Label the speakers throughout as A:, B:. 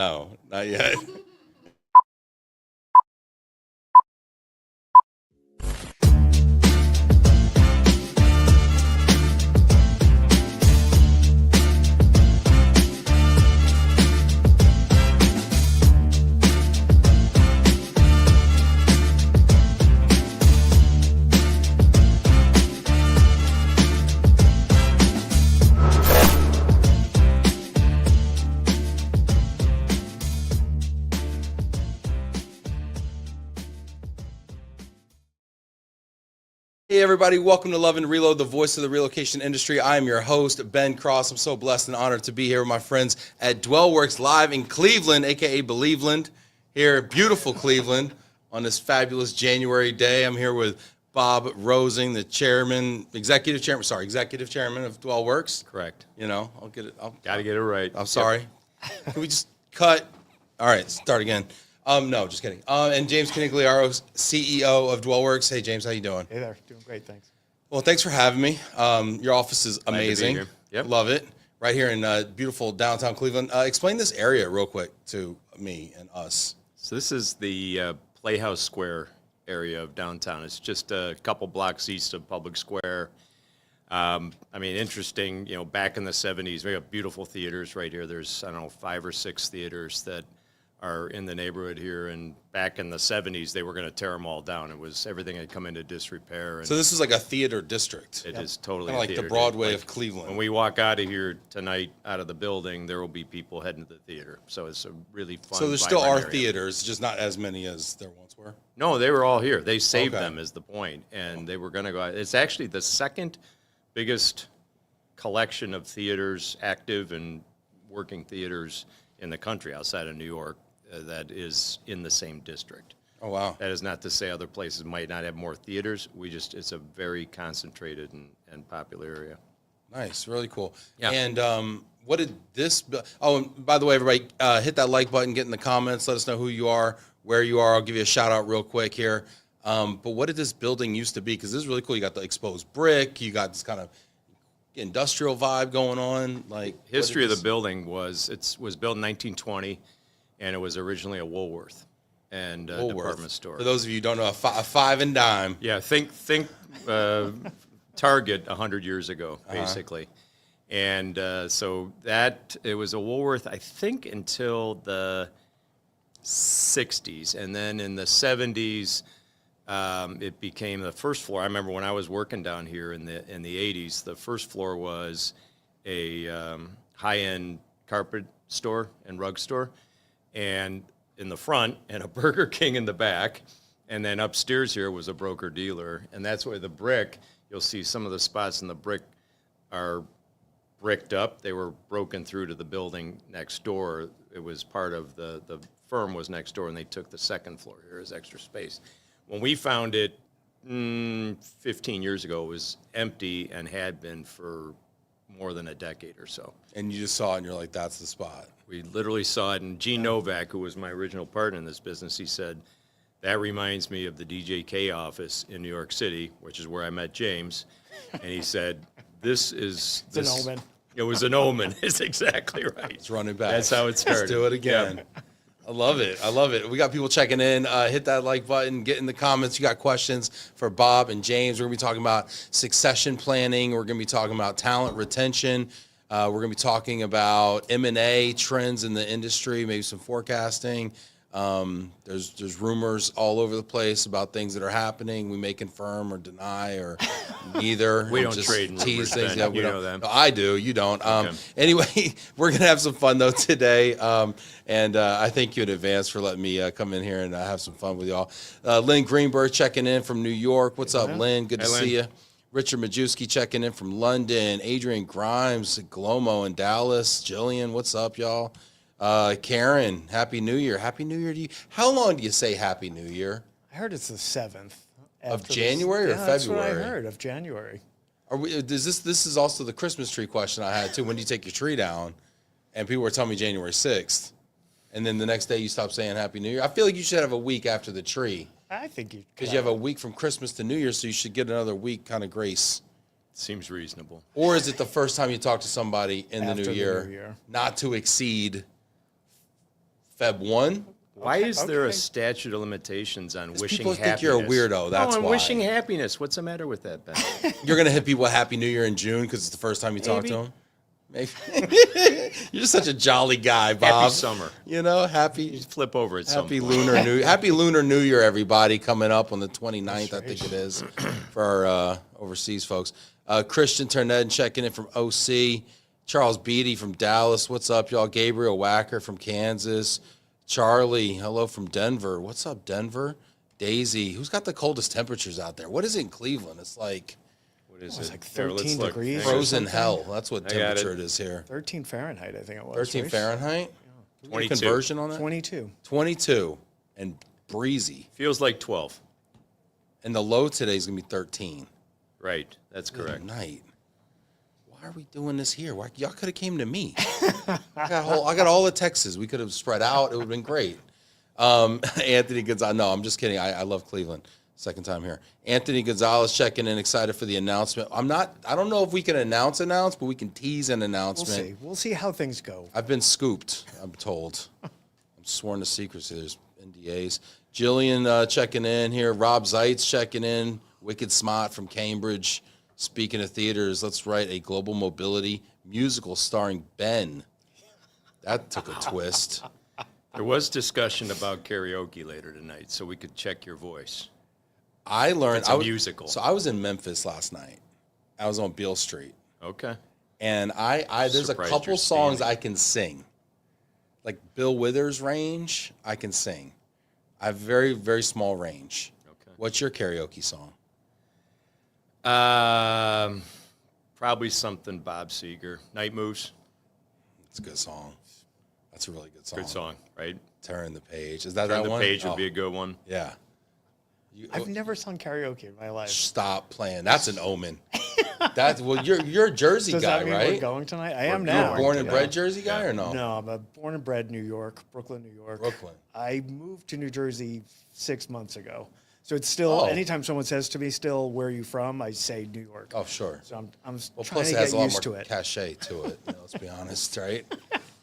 A: No, not yet. Hey everybody, welcome to Love Relo, the voice of the relocation industry. I am your host, Ben Cross. I'm so blessed and honored to be here with my friends at Dwellworks live in Cleveland, aka Believeland, here beautiful Cleveland on this fabulous January day. I'm here with Bob Rosing, the executive chairman of Dwellworks.
B: Correct.
A: You know,
B: Gotta get it right.
A: I'm sorry. Can we just cut? All right, start again. No, just kidding. And James Conigliaro, CEO of Dwellworks. Hey, James, how you doing?
C: Hey there, doing great, thanks.
A: Well, thanks for having me. Your office is amazing.
B: Glad to be here. Yep.
A: Love it. Right here in beautiful downtown Cleveland. Explain this area real quick to me and us.
B: So this is the Playhouse Square area of downtown. It's just a couple blocks east of Public Square. I mean, interesting, you know, back in the 70s, we have beautiful theaters right here. There's, I don't know, 5 or 6 theaters that are in the neighborhood here, and back in the 70s, they were going to tear them all down. Everything had come into disrepair. And
A: So this is like a theater district.
B: it is totally
A: Kind of like the
B: theater
A: Broadway
B: district.
A: of Cleveland.
B: When we walk out of here tonight, out of the building, there will be people heading to the theater. So it's a really fun,
A: So there still
B: vibrant
A: are
B: area.
A: theaters, just not as many as there once were.
B: No, they were all here. They saved
A: Okay.
B: them is the point, and they were going to go out. It's actually the second biggest collection of theaters, active and working theaters in the country outside of New York, that is in the same district.
A: Oh, wow.
B: That is not to say other places might not have more theaters. It's a very concentrated and popular area.
A: Nice, really cool.
B: Yeah.
A: And what did this? Oh, and by the way, everybody, hit that like button, get in the comments, let us know who you are, where you are. I'll give you a shout out real quick here. But what did this building used to be? Because this is really cool. You got the exposed brick. You got this kind of industrial vibe going on. Like
B: History of the building was built in 1920, and it was originally a Woolworth and department store.
A: For those of you who don't know, a five and dime.
B: Yeah, think Target 100 years ago, basically. And so it was a Woolworth, I think, until the 60s. And then in the 70s, it became the first floor. I remember when I was working down here in the 80s, the first floor was a high-end carpet store and rug store. And in the front, and a Burger King in the back. And then upstairs here was a broker-dealer. And that's where the brick, you'll see some of the spots in the brick are bricked up. They were broken through to the building next door. It was part of the firm was next door, and they took the second floor here as extra space. When we found it 15 years ago, it was empty and had been for more than a decade or so.
A: And you just saw it and you're like, that's the spot.
B: We literally saw it, and Gene Novak, who was my original partner in this business, he said, that reminds me of the DJK office in New York City, which is where I met James. And he said, it's
C: an omen.
B: It was an omen. It's exactly right.
A: It's running back.
B: That's how it started.
A: Let's do it again.
B: Yeah.
A: I love it. I love it. We got people checking in. Hit that like button. Get in the comments. You got questions for Bob and James. We're going to be talking about succession planning. We're going to be talking about talent retention. We're going to be talking about M&A trends in the industry, maybe some forecasting. There's rumors all over the place about things that are happening. We may confirm or deny or neither.
B: We don't
A: Just
B: trade in
A: tease
B: rumors,
A: things.
B: Ben.
A: Yeah, we
B: You
A: don't.
B: know them.
A: No, I do. You don't.
B: Okay.
A: Anyway, we're gonna have some fun though today, and I thank you in advance for letting me come in here and have some fun with y'all. Lynn Greenberg checking in from New York. What's up, Lynn? Good to
B: Hey, Lynn.
A: see you. Richard Majewski checking in from London. Adrian Grimes, Glomo in Dallas. Jillian, what's up, y'all? Karen, Happy New Year. Happy New Year to you. How long do you say Happy New Year?
C: I heard it's the 7th.
A: Of
C: after
A: January or
C: yeah, that's what I
A: February?
C: heard, of January.
A: Are we, this is also the Christmas tree question I had too. When do you take your tree down? And people were telling me January 6th. And then the next day you stop saying Happy New Year. I feel like you should have a week after the tree.
C: I think you
A: Because you have a week from Christmas to New Year, so you should get another week kind of grace.
B: Seems reasonable.
A: Or is it the first time you talk to somebody in the
C: After
A: new
C: the
A: year,
C: new year.
A: not to exceed Feb 1.
B: Why is there a
C: okay.
B: statute of limitations on wishing
A: people
B: happiness?
A: think you're a weirdo, that's
B: no, I'm
A: why.
B: wishing happiness. What's the matter with that, Ben?
A: You're going to hit people a Happy New Year in June because it's the first time you talk to
B: Maybe.
A: them? Maybe. You're just such a jolly guy, Bob.
B: Happy summer.
A: You know, happy
B: Flip over at some
A: Happy
B: point.
A: Happy Lunar New Year, everybody, coming up on the 29th, I think it is, for our overseas folks. Christian Ternet checking in from OC. Charles Beatty from Dallas. What's up, y'all? Gabriel Wacker from Kansas. Charlie, hello from Denver. What's up, Denver? Daisy, who's got the coldest temperatures out there? What is it in Cleveland? It's like
B: What is
C: it's
B: it?
C: like
B: Here, let's
C: 13
B: look.
C: degrees.
B: Hang on.
A: frozen
C: something?
A: hell. That's what
B: I got
A: temperature
B: it.
A: it is here.
C: 13 Fahrenheit, I think it was.
A: 13
C: right?
A: Fahrenheit? Can we get a
B: 22.
A: conversion on that?
C: 22.
A: 22 and breezy.
B: Feels like 12.
A: And the low today is going to be 13.
B: Right. That's
A: Good
B: correct.
A: night. Why are we doing this here? Why, y'all could have came to me. I got all the Texas. We could have spread out. It would have been great. Anthony Gonzalez. No, I'm just kidding. I love Cleveland. Second time here. Anthony Gonzalez checking in, excited for the announcement. I don't know if we can announce, but we can tease an
C: We'll
A: announcement.
C: see. We'll see how things go.
A: I've been scooped, I'm told. I'm sworn to secrecy. There's NDAs. Jillian checking in here. Rob Zeitz checking in. Wicked Smot from Cambridge. Speaking of theaters, let's write a global mobility musical starring Ben. That took a twist.
B: There was discussion about karaoke later tonight, so we could check your voice.
A: I learned
B: It's a musical.
A: So I was in Memphis last night. I was on Beale Street,
B: Okay.
A: and I there's a
B: Surprised
A: couple
B: you're
A: songs
B: stealing.
A: I can sing, like Bill Withers range. I can sing. I have very very small range.
B: Okay.
A: What's your karaoke song?
B: Probably something Bob Seger. Night Moves.
A: It's a good song. That's a really good song.
B: Good song, right?
A: Turn the Page. Is that
B: Turn
A: that
B: the
A: one?
B: Page would
A: Oh,
B: be a good one.
A: yeah.
C: I've never sung karaoke in my life.
A: Stop playing. That's an omen. That's you're a Jersey
C: Does
A: guy,
C: that mean
A: right?
C: we're going tonight? I am
B: We're
C: now.
B: going.
A: Born and
B: Yeah.
A: bred Jersey guy or no?
C: No, I'm a born and bred New York, Brooklyn, New York.
A: Brooklyn.
C: I moved to New Jersey 6 months ago. So it's still,
A: Oh.
C: anytime someone says to me, still, where are you from? I say New York.
A: Oh, sure.
C: So I'm
A: Well,
C: trying
A: plus
C: to
A: it has
C: get
A: a lot
C: used
A: more
C: to it.
A: cachet to it. Let's be honest, right?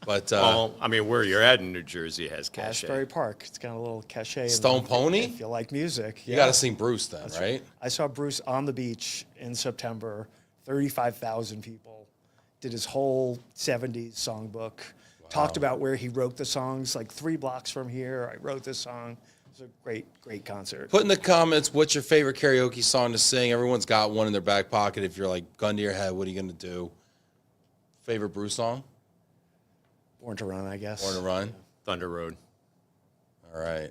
A: But
B: Well, I mean, where you're at in New Jersey has cachet.
C: Asbury Park. It's got a little cachet. in
A: Stone
C: them.
A: Pony?
C: If you like music.
A: you got to sing Bruce then, right?
C: I saw Bruce on the beach in September, 35,000 people, did his whole 70s songbook, talked about where he wrote the songs, like 3 blocks from here, I wrote this song. It was a great, great concert.
A: Put in the comments what's your favorite karaoke song to sing. Everyone's got one in their back pocket. If you're like gun to your head, what are you going to do? Favorite Bruce song?
C: Born to Run, I guess.
A: Born to Run.
B: Thunder Road.
A: All right.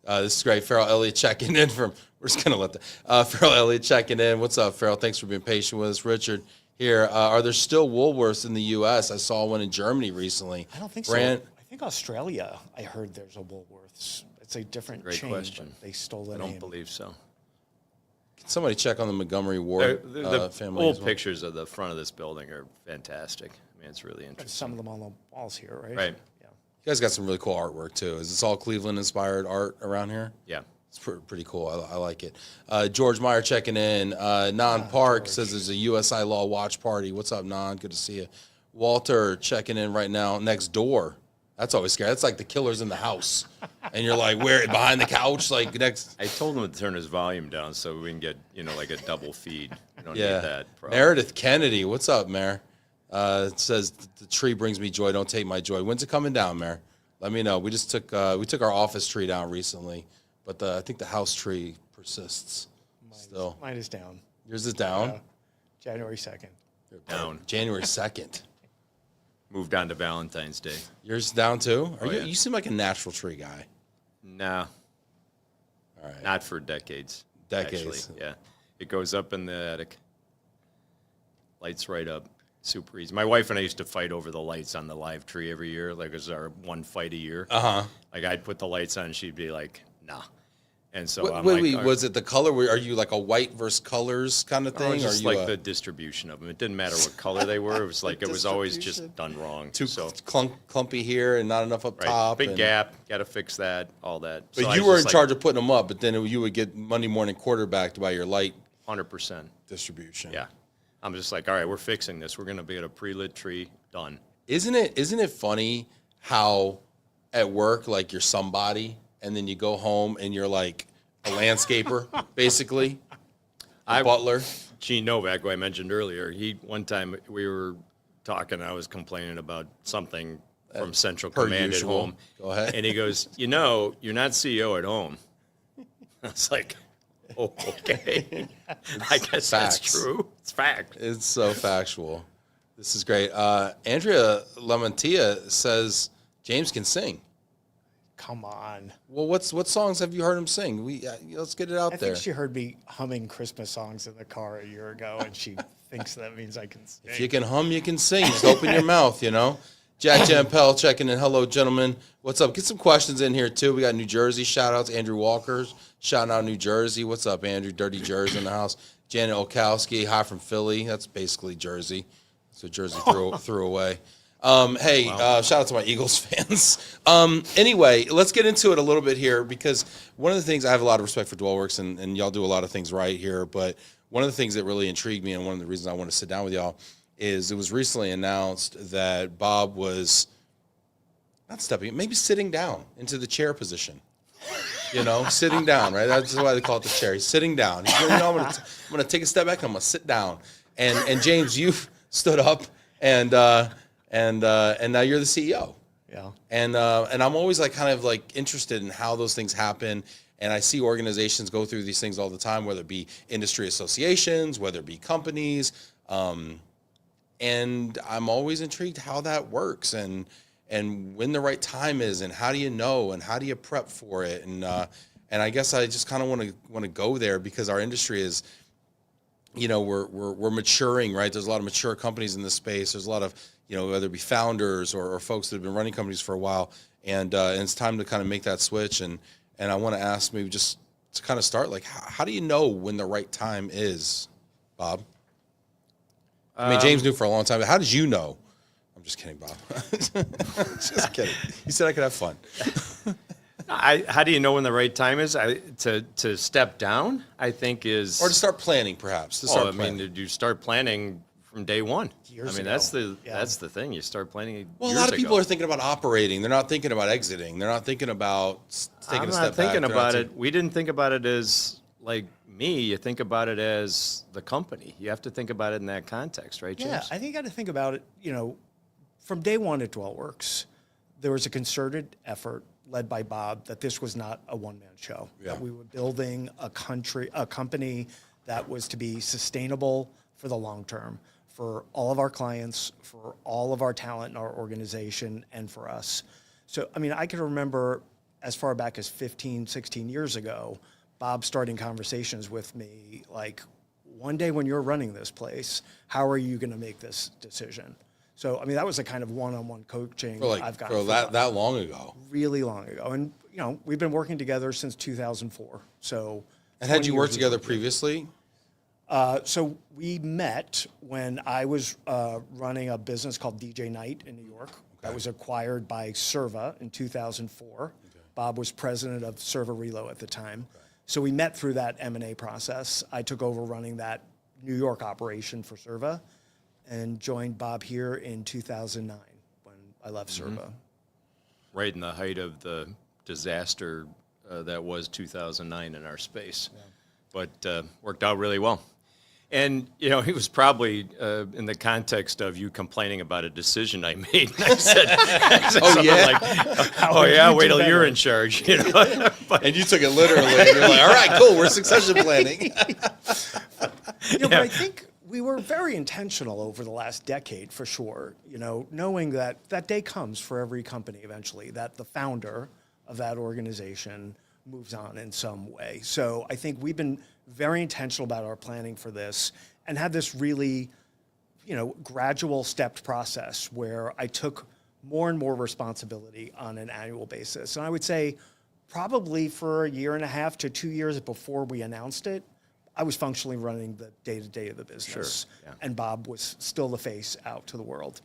A: This is great. Farrell Elliott checking in from. We're just gonna let the Farrell Elliott checking in. What's up, Farrell? Thanks for being patient with us. Richard here. Are there still Woolworths in the U.S.? I saw one in Germany recently.
C: I don't think so.
A: Brand,
C: I think Australia, I heard there's a Woolworths. It's a different
B: Great
C: chain,
B: question.
C: but they stole the
B: I
C: name.
B: don't believe so.
A: Can somebody check on the Montgomery Ward
B: The
A: family?
B: old
A: as well?
B: pictures of the front of this building are fantastic. I mean, it's really interesting.
C: Some of them on the walls here, right?
B: Right.
C: Yeah.
A: You guys got some really cool artwork too. Is this all Cleveland-inspired art around here?
B: Yeah.
A: It's pretty cool. I like it. George Meyer checking in. Nan Park says there's a USI Law watch party. What's up, Nan? Good to see you. Walter checking in right now. Next door. That's always scary. That's like the killer's in the house. And you're like, where? Behind the couch? Like next.
B: I told him to turn his volume down so we can get, like a double feed. We don't
A: Yeah.
B: need that problem.
A: Meredith Kennedy. What's up, Mayor? It says the tree brings me joy. Don't take my joy. When's it coming down, Mayor? Let me know. We just took our office tree down recently, but I think the house tree persists still.
C: Mine is down.
A: Yours is down.
C: January 2nd.
B: Down.
A: January 2nd.
B: Moved on to Valentine's Day.
A: Yours down too?
B: Oh, yeah.
A: You seem like a natural tree guy.
B: Nah,
A: All right.
B: not for decades.
A: Decades.
B: Actually. Yeah. It goes up in the attic. Lights right up. Super easy. My wife and I used to fight over the lights on the live tree every year. Like it was our one fight a year.
A: Uh-huh.
B: Like I'd put the lights on and she'd be like, nah. And so
A: Wait,
B: I'm
A: wait,
B: like,
A: was it the color? Are you like a white versus colors kind of
B: oh,
A: thing?
B: it's
A: Or are
B: just
A: you
B: like the distribution of them. It didn't matter what color they were. It was like it was always just done wrong.
A: too
B: So
A: clumpy here and not enough up
B: right,
A: top?
B: big
A: and-
B: gap. Got to fix that. All that.
A: But
B: So I
A: you
B: was
A: were in
B: just like,
A: charge of putting them up, but then you would get Monday morning quarterbacked by your light
B: 100%.
A: distribution.
B: Yeah. I'm just like, all right, we're fixing this. We're going to be at a pre-lit tree. Done.
A: Isn't it funny how at work like you're somebody, and then you go home and you're like a landscaper, basically, a butler?
B: Gene Novak, who I mentioned earlier, one time we were talking, I was complaining about something from Central
A: per
B: Command
A: usual.
B: at home.
A: Go ahead.
B: And he goes, you're not CEO at home. I was like, oh, okay. I guess that's
A: facts.
B: true. It's fact.
A: It's so factual. This is great. Andrea Lamantia says James can sing.
C: Come on.
A: Well, what songs have you heard him sing? Let's get it out
C: I
A: there.
C: think she heard me humming Christmas songs in the car a year ago, and she thinks that means I can sing.
A: If you can hum, you can sing. Just open your mouth, you know. Jack Jampel checking in. Hello, gentlemen. What's up? Get some questions in here, too. We got New Jersey shout-outs. Andrew Walker's shouting out New Jersey. What's up, Andrew? Dirty Jersey in the house. Janet Okowski, hi from Philly. That's basically Jersey. So Jersey threw away. Shout out to my Eagles fans. Anyway, let's get into it a little bit here, because one of the things, I have a lot of respect for Dwellworks, and y'all do a lot of things right here, but one of the things that really intrigued me, and one of the reasons I want to sit down with y'all, is it was recently announced that Bob was not maybe sitting down into the chair position. You know, sitting down, right? That's why they call it the chair. He's sitting down. He's going, I'm going to take a step back, and I'm going to sit down. And James, you've stood up, and now you're the CEO.
C: Yeah.
A: And I'm always kind of interested in how those things happen. And I see organizations go through these things all the time, whether it be industry associations, whether it be companies. And I'm always intrigued how that works, and when the right time is, and how do you know, and how do you prep for it. And I guess I just kind of want to go there, because our industry is, we're maturing, right? There's a lot of mature companies in this space. There's a lot of, whether it be founders or folks that have been running companies for a while, and it's time to kind of make that switch. And I want to ask, maybe just to kind of start, how do you know when the right time is, Bob? I mean, James knew for a long time, but how did you know? I'm just kidding, Bob. Just kidding. You said I could have fun.
B: How do you know when the right time is? To step down, I think is...
A: Or to start planning, perhaps.
B: You start planning from day one.
C: Years ago.
B: That's the thing. You start planning
A: Well, a lot of people are thinking about operating. They're not thinking about exiting. They're not thinking about taking a step back.
B: I'm not thinking about it. We didn't think about it as, me. You think about it as the company. You have to think about it in that context, right, James?
C: Yeah, I think you got to think about it, from day one at Dwellworks, there was a concerted effort led by Bob that this was not a one-man show.
A: Yeah.
C: That we were building a company that was to be sustainable for the long term, for all of our clients, for all of our talent in our organization, and for us. So, I can remember as far back as 15, 16 years ago, Bob starting conversations with me one day when you're running this place, how are you going to make this decision? So, that was a kind of one-on-one coaching I've got.
A: That long ago.
C: Really long ago. And, we've been working together since 2004. So.
A: And had you worked together previously?
C: So we met when I was running a business called DJ Night in New York. Okay. That was acquired by Serva in 2004. Okay. Bob was president of Love Relo at the time. Okay. So we met through that M&A process. I took over running that New York operation for Serva, and joined Bob here in 2009 when I left Serva.
B: Right in the height of the disaster that was 2009 in our space. Yeah. But worked out really well. And, it was probably in the context of you complaining about a decision I made. And I said wait till you're in charge.
A: And you took it literally. And you're like, all right, cool, we're succession planning.
C: But I think we were very intentional over the last decade, for sure, knowing that that day comes for every company eventually, that the founder of that organization moves on in some way. So I think we've been very intentional about our planning for this, and had this really, gradual stepped process where I took more and more responsibility on an annual basis. And I would say probably for a year and a half to 2 years before we announced it, I was functionally running the day-to-day of the business. Sure. Yeah. And Bob was still the face out to the world.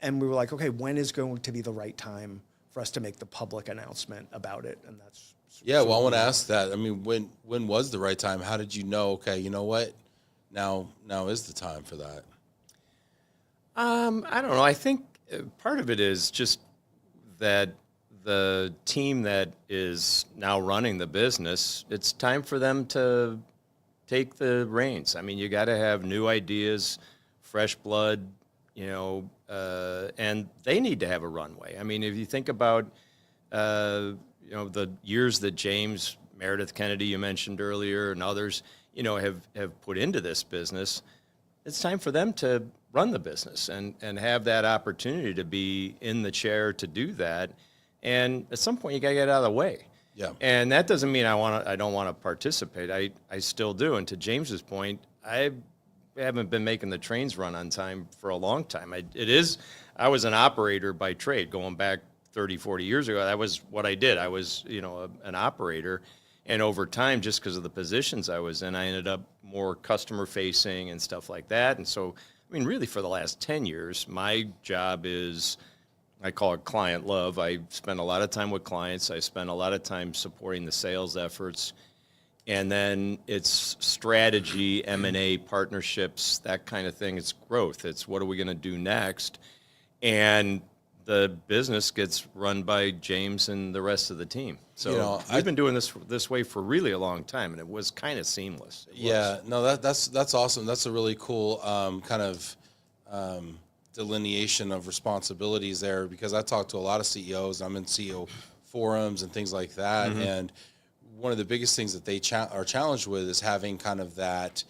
C: And we were like, okay, when is going to be the right time for us to make the public announcement about it? And that's...
A: Yeah, well, I want to ask that. When was the right time? How did you know, okay, you know what? Now is the time for that?
B: I don't know. I think part of it is just that the team that is now running the business, it's time for them to take the reins. I mean, you got to have new ideas, fresh blood, and they need to have a runway. I mean, if you think about, the years that James, Meredith Kennedy, you mentioned earlier, and others, have put into this business, it's time for them to run the business and have that opportunity to be in the chair to do that. And at some point, you got to get out of the way.
A: Yeah.
B: And that doesn't mean I don't want to participate. I still do. And to James's point, I haven't been making the trains run on time for a long time. I was an operator by trade going back 30, 40 years ago. That was what I did. I was, an operator. And over time, just because of the positions I was in, I ended up more customer facing and stuff like that. And so, I mean, really for the last 10 years, my job is, I call it client love. I spend a lot of time with clients. I spend a lot of time supporting the sales efforts. And then it's strategy, M&A, partnerships, that kind of thing. It's growth. It's what are we going to do next? And the business gets run by James and the rest of the team. So I've been doing this way for really a long time, and it was kind of seamless.
A: That's awesome. That's a really cool kind of delineation of responsibilities there, because I talk to a lot of CEOs. I'm in CEO forums and things like that, and one of the biggest things that they are challenged with is having kind of that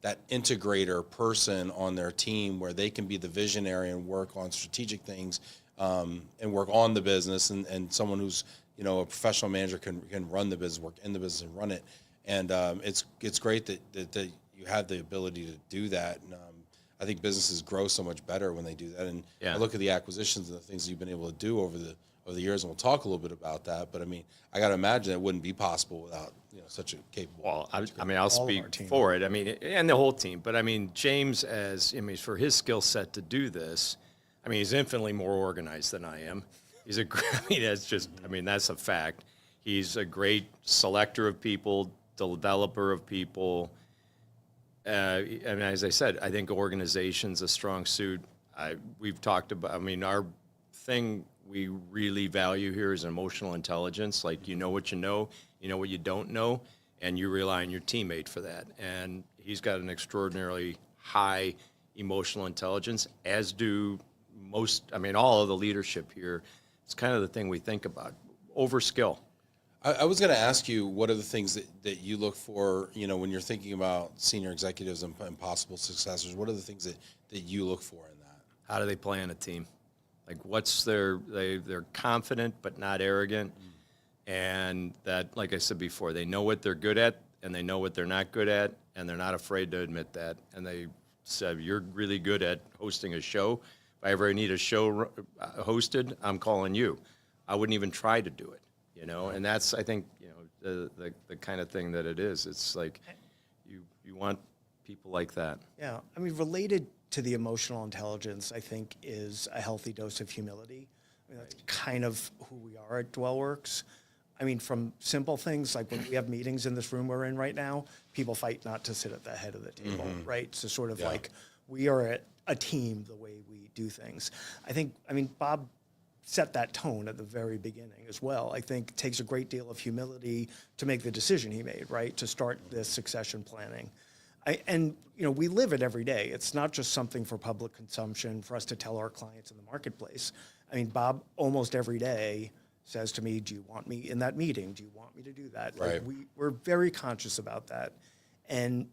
A: that integrator person on their team where they can be the visionary and work on strategic things and work on the business, and someone who's a professional manager can run the business, work in the business and run it. And it's great that you have the ability to do that. And I think businesses grow so much better when they do that. And I look at the acquisitions and the things you've been able to do over the years, and we'll talk a little bit about that. But I mean, I got to imagine it wouldn't be possible without such a capable.
B: Well, I'll speak for it. I mean, and the whole team. But I mean, James, for his skill set to do this, I mean, he's infinitely more organized than I am. That's a fact. He's a great selector of people, developer of people. And as I said, I think organization's a strong suit. We've talked about, our thing we really value here is emotional intelligence. Like, you know what you know what you don't know, and you rely on your teammate for that. And he's got an extraordinarily high emotional intelligence, as do all of the leadership here. It's kind of the thing we think about, over skill.
A: I was going to ask you, what are the things that you look for, when you're thinking about senior executives and possible successors? What are the things that you look for in that?
B: How do they play on a team? Like, they're confident but not arrogant, and that, like I said before, they know what they're good at and they know what they're not good at, and they're not afraid to admit that. And they said, you're really good at hosting a show. If I ever need a show hosted, I'm calling you. I wouldn't even try to do it, and that's, I think, the kind of thing that it is. It's like you want people like that.
C: Yeah, related to the emotional intelligence, I think, is a healthy dose of humility. That's kind of who we are at Dwellworks. From simple things like when we have meetings in this room we're in right now, people fight not to sit at the head of the table, right? So sort of like we are a team the way we do things. Bob set that tone at the very beginning as well. I think it takes a great deal of humility to make the decision he made, right, to start this succession planning. We live it every day. It's not just something for public consumption for us to tell our clients in the marketplace. Bob almost every day says to me, do you want me in that meeting? Do you want me to do that?
A: Right.
C: We're very conscious about that. And,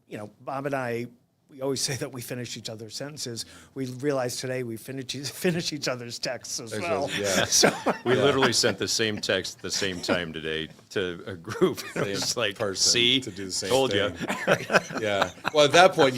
C: Bob and I, we always say that we finish each other's sentences. We realize today we finish each other's texts as well.
A: Yeah.
C: So
B: we literally sent the same text at the same time today to a group. It was like, see,
A: to do the same
B: told
A: thing.
B: you.
A: Yeah. Well, at that point,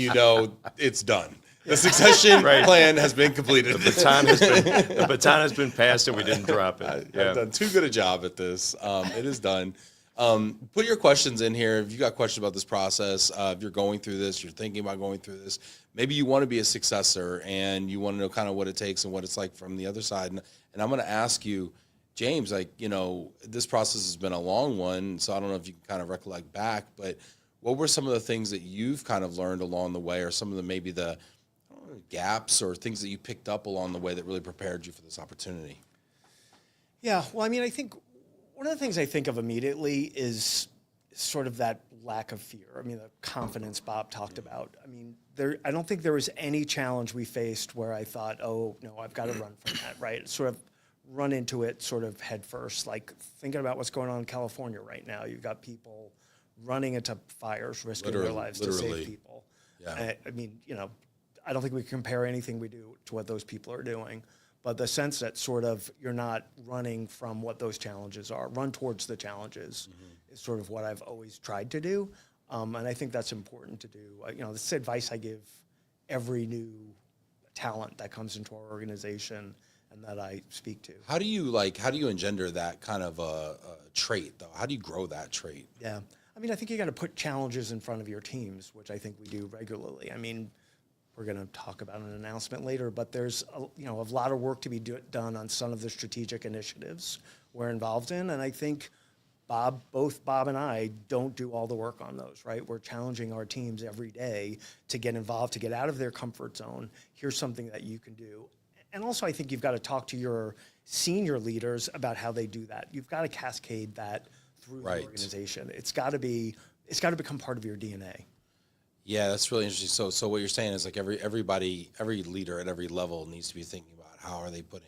A: it's done. The succession plan has been completed.
B: The baton has been passed, and we didn't drop it.
A: I've done too good a job at this. It is done. Put your questions in here. If you got questions about this process, if you're going through this, you're thinking about going through this, maybe you want to be a successor and you want to know kind of what it takes and what it's like from the other side. And I'm going to ask you, James, this process has been a long one, so I don't know if you can kind of recollect back, but what were some of the things that you've kind of learned along the way, or some of the gaps or things that you picked up along the way that really prepared you for this opportunity?
C: Yeah, well, I mean, I think one of the things I think of immediately is sort of that lack of fear. I mean, the confidence Bob talked about. I mean, I don't think there was any challenge we faced where I thought, oh, no, I've got to run from that, right? Sort of run into it sort of head first. Like thinking about what's going on in California right now. You've got people running into fires, risking their lives to save people.
A: Yeah.
C: I mean, you know, I don't think we can compare anything we do to what those people are doing. But the sense that sort of you're not running from what those challenges are, run towards the challenges is sort of what I've always tried to do. And I think that's important to do. You know, this is advice I give every new talent that comes into our organization and that I speak to.
A: How do you engender that kind of a trait though? How do you grow that trait?
C: Yeah. I mean, I think you got to put challenges in front of your teams, which I think we do regularly. I mean, we're going to talk about an announcement later, but there's a lot of work to be done on some of the strategic initiatives we're involved in, and I think both Bob and I don't do all the work on those, right? We're challenging our teams every day to get involved, to get out of their comfort zone. Here's something that you can do. And also I think you've got to talk to your senior leaders about how they do that. You've got to cascade that through the organization. It's got to become part of your DNA.
A: Yeah, that's really interesting. So what you're saying is like every leader at every level needs to be thinking about how are they putting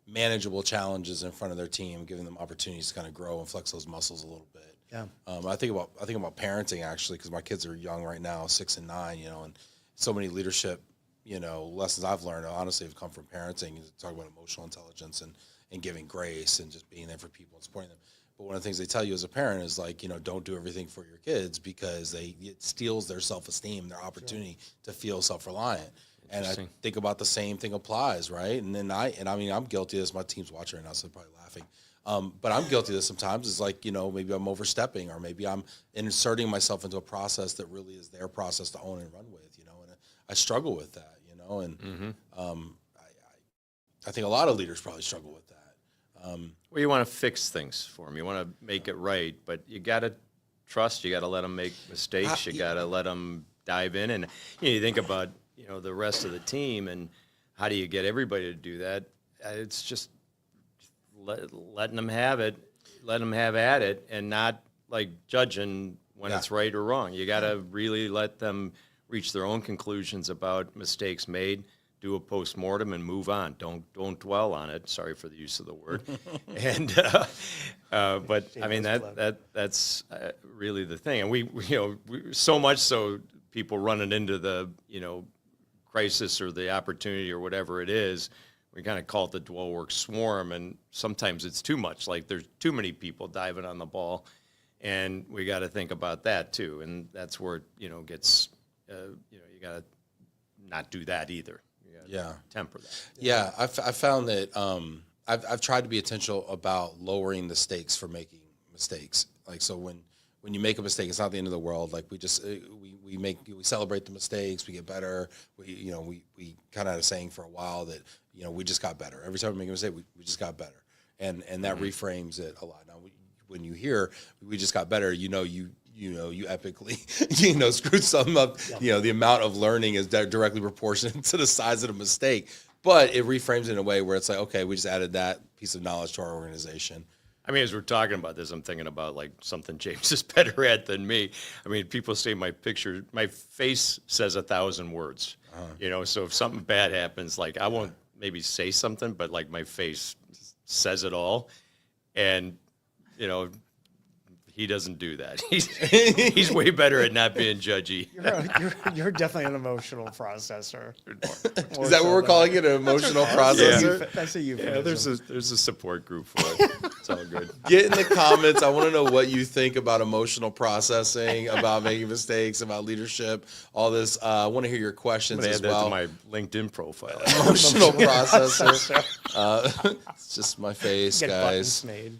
A: manageable challenges in front of their team, giving them opportunities to kind of grow and flex those muscles a little bit.
C: Yeah.
A: I think about parenting actually, because my kids are young right now, 6 and 9, you know, and so many leadership, you know, lessons I've learned honestly have come from parenting. Talk about emotional intelligence and giving grace and just being there for people and supporting them. But one of the things they tell you as a parent is like, you know, don't do everything for your kids because it steals their self-esteem, their opportunity to feel self-reliant. And I think about the same thing applies, right? And then I mean, I'm guilty of this. My team's watching right now, so they're probably laughing. But I'm guilty of this sometimes. It's like, you know, maybe I'm overstepping or maybe I'm inserting myself into a process that really is their process to own and run with, you know, and I struggle with that, you know, and I think a lot of leaders probably struggle with that.
B: Well, you want to fix things for them. You want to make it right, but you got to trust. You got to let them make mistakes. You got to let them dive in. And you think about, you know, the rest of the team and how do you get everybody to do that? It's just letting them have it, letting them have at it, and not like judging when it's right or wrong. You got to really let them reach their own conclusions about mistakes made. Do a postmortem and move on. Don't dwell on it. Sorry for the use of the word. And but I mean that's really the thing. And we so much so people running into the crisis or the opportunity or whatever it is. We kind of call it the Dwellworks swarm, and sometimes it's too much. Like there's too many people diving on the ball, and we got to think about that too. And that's where it gets. You got to not do that either. Temper that.
A: Yeah, I found that I've tried to be intentional about lowering the stakes for making mistakes. Like, so when you make a mistake, it's not the end of the world. Like we celebrate the mistakes, we get better. We kind of had a saying for a while that we just got better. Every time we make a mistake, we just got better, and that reframes it a lot. Now, when you hear we just got better, you epically, screwed something up. Yeah. The amount of learning is directly proportionate to the size of the mistake. But it reframes it in a way where it's like, okay, we just added that piece of knowledge to our organization.
B: I mean, as we're talking about this, I'm thinking about like something James is better at than me. I mean, people say my face says 1,000 words. So if something bad happens, like I won't maybe say something, but like my face says it all. And, he doesn't do that. He's way better at not being judgy.
C: You're definitely an emotional processor.
A: Is that what we're calling it, an emotional processor?
C: Yeah. That's a euphemism.
B: Yeah, there's a support group for it. It's all good.
A: Get in the comments. I want to know what you think about emotional processing, about making mistakes, about leadership, all this. I want to hear your questions as well.
B: Add that to my LinkedIn profile.
A: Emotional processor. It's just my face,
C: Get
A: guys.
C: buttons made.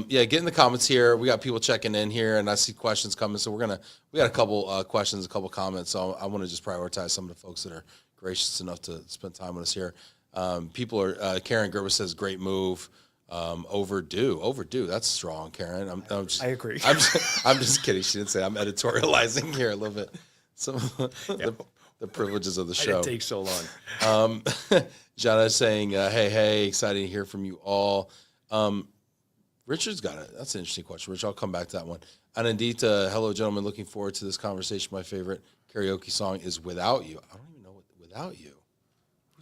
A: Get in the comments here. We got people checking in here, and I see questions coming. So we got a couple questions, a couple comments. So I want to just prioritize some of the folks that are gracious enough to spend time with us here. People are. Karen Gerber says, "Great move." Overdue. That's strong, Karen.
C: I agree.
A: I'm just kidding. She didn't say. I'm editorializing here a little bit. Some the privileges of the show.
B: It takes so long.
A: Jana is saying, "Hey, excited to hear from you all." Richard's got it. That's an interesting question. Rich, I'll come back to that one. Anandita, hello, gentlemen. Looking forward to this conversation. My favorite karaoke song is Without You. I don't even know what Without You.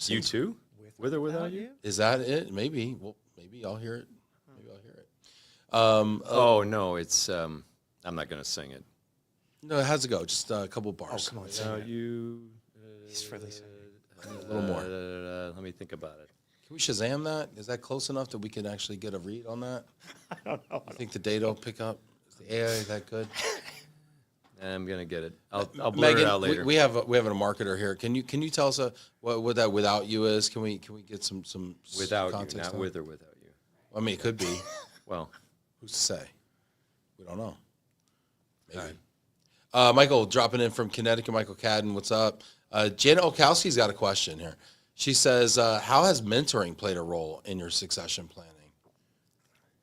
B: You too? With or without you?
A: Is that it? Maybe. Well, maybe I'll hear it. Maybe I'll hear it.
B: Oh, no, it's, I'm not going to sing it.
A: No, how's it go? Just a couple bars.
C: Oh, come on,
B: Without you.
C: He's really singing.
A: A little more.
B: Let me think about it.
A: Can we Shazam that? Is that close enough that we can actually get a read on that?
C: I don't know.
A: I think the data will pick up. Is the AI that good?
B: I'm going to get it. I'll blur
A: Megan,
B: it out later.
A: we have a marketer here. Can you tell us what that Without You is? Can we get some
B: Without
A: context
B: you, not
A: on it?
B: with or without you.
A: I mean, it could be.
B: Well,
A: Who's to say? We don't know. Maybe. Michael dropping in from Connecticut. Michael Cadden, what's up? Janet Olkowski's got a question here. She says, how has mentoring played a role in your succession planning?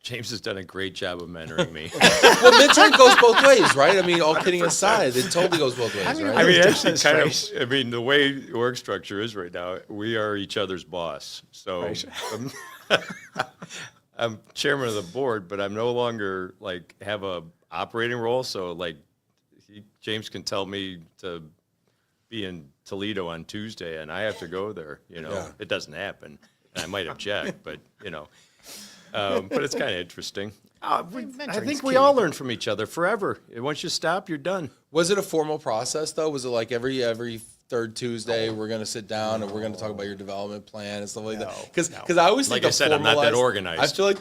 B: James has done a great job of mentoring me.
A: Well, mentoring goes both ways, right? I mean, all kidding aside, it totally goes both ways, right?
B: I mean,
C: That's
B: actually, kind
C: right.
B: of. I mean, the way work structure is right now, we are each other's boss. So I'm chairman of the board, but I'm no longer like have a operating role. So like, James can tell me to be in Toledo on Tuesday, and I have to go there. You know,
A: Yeah.
B: it doesn't happen. And I might object, but you know. But it's kind of interesting. I think we all learn from each other forever. Once you stop, you're done.
A: Was it a formal process, though? Was it like every third Tuesday we're going to sit down and we're going to talk about your development plan and stuff like that? Because I always
B: Like
A: think
B: I said, I'm not that organized.
A: I feel like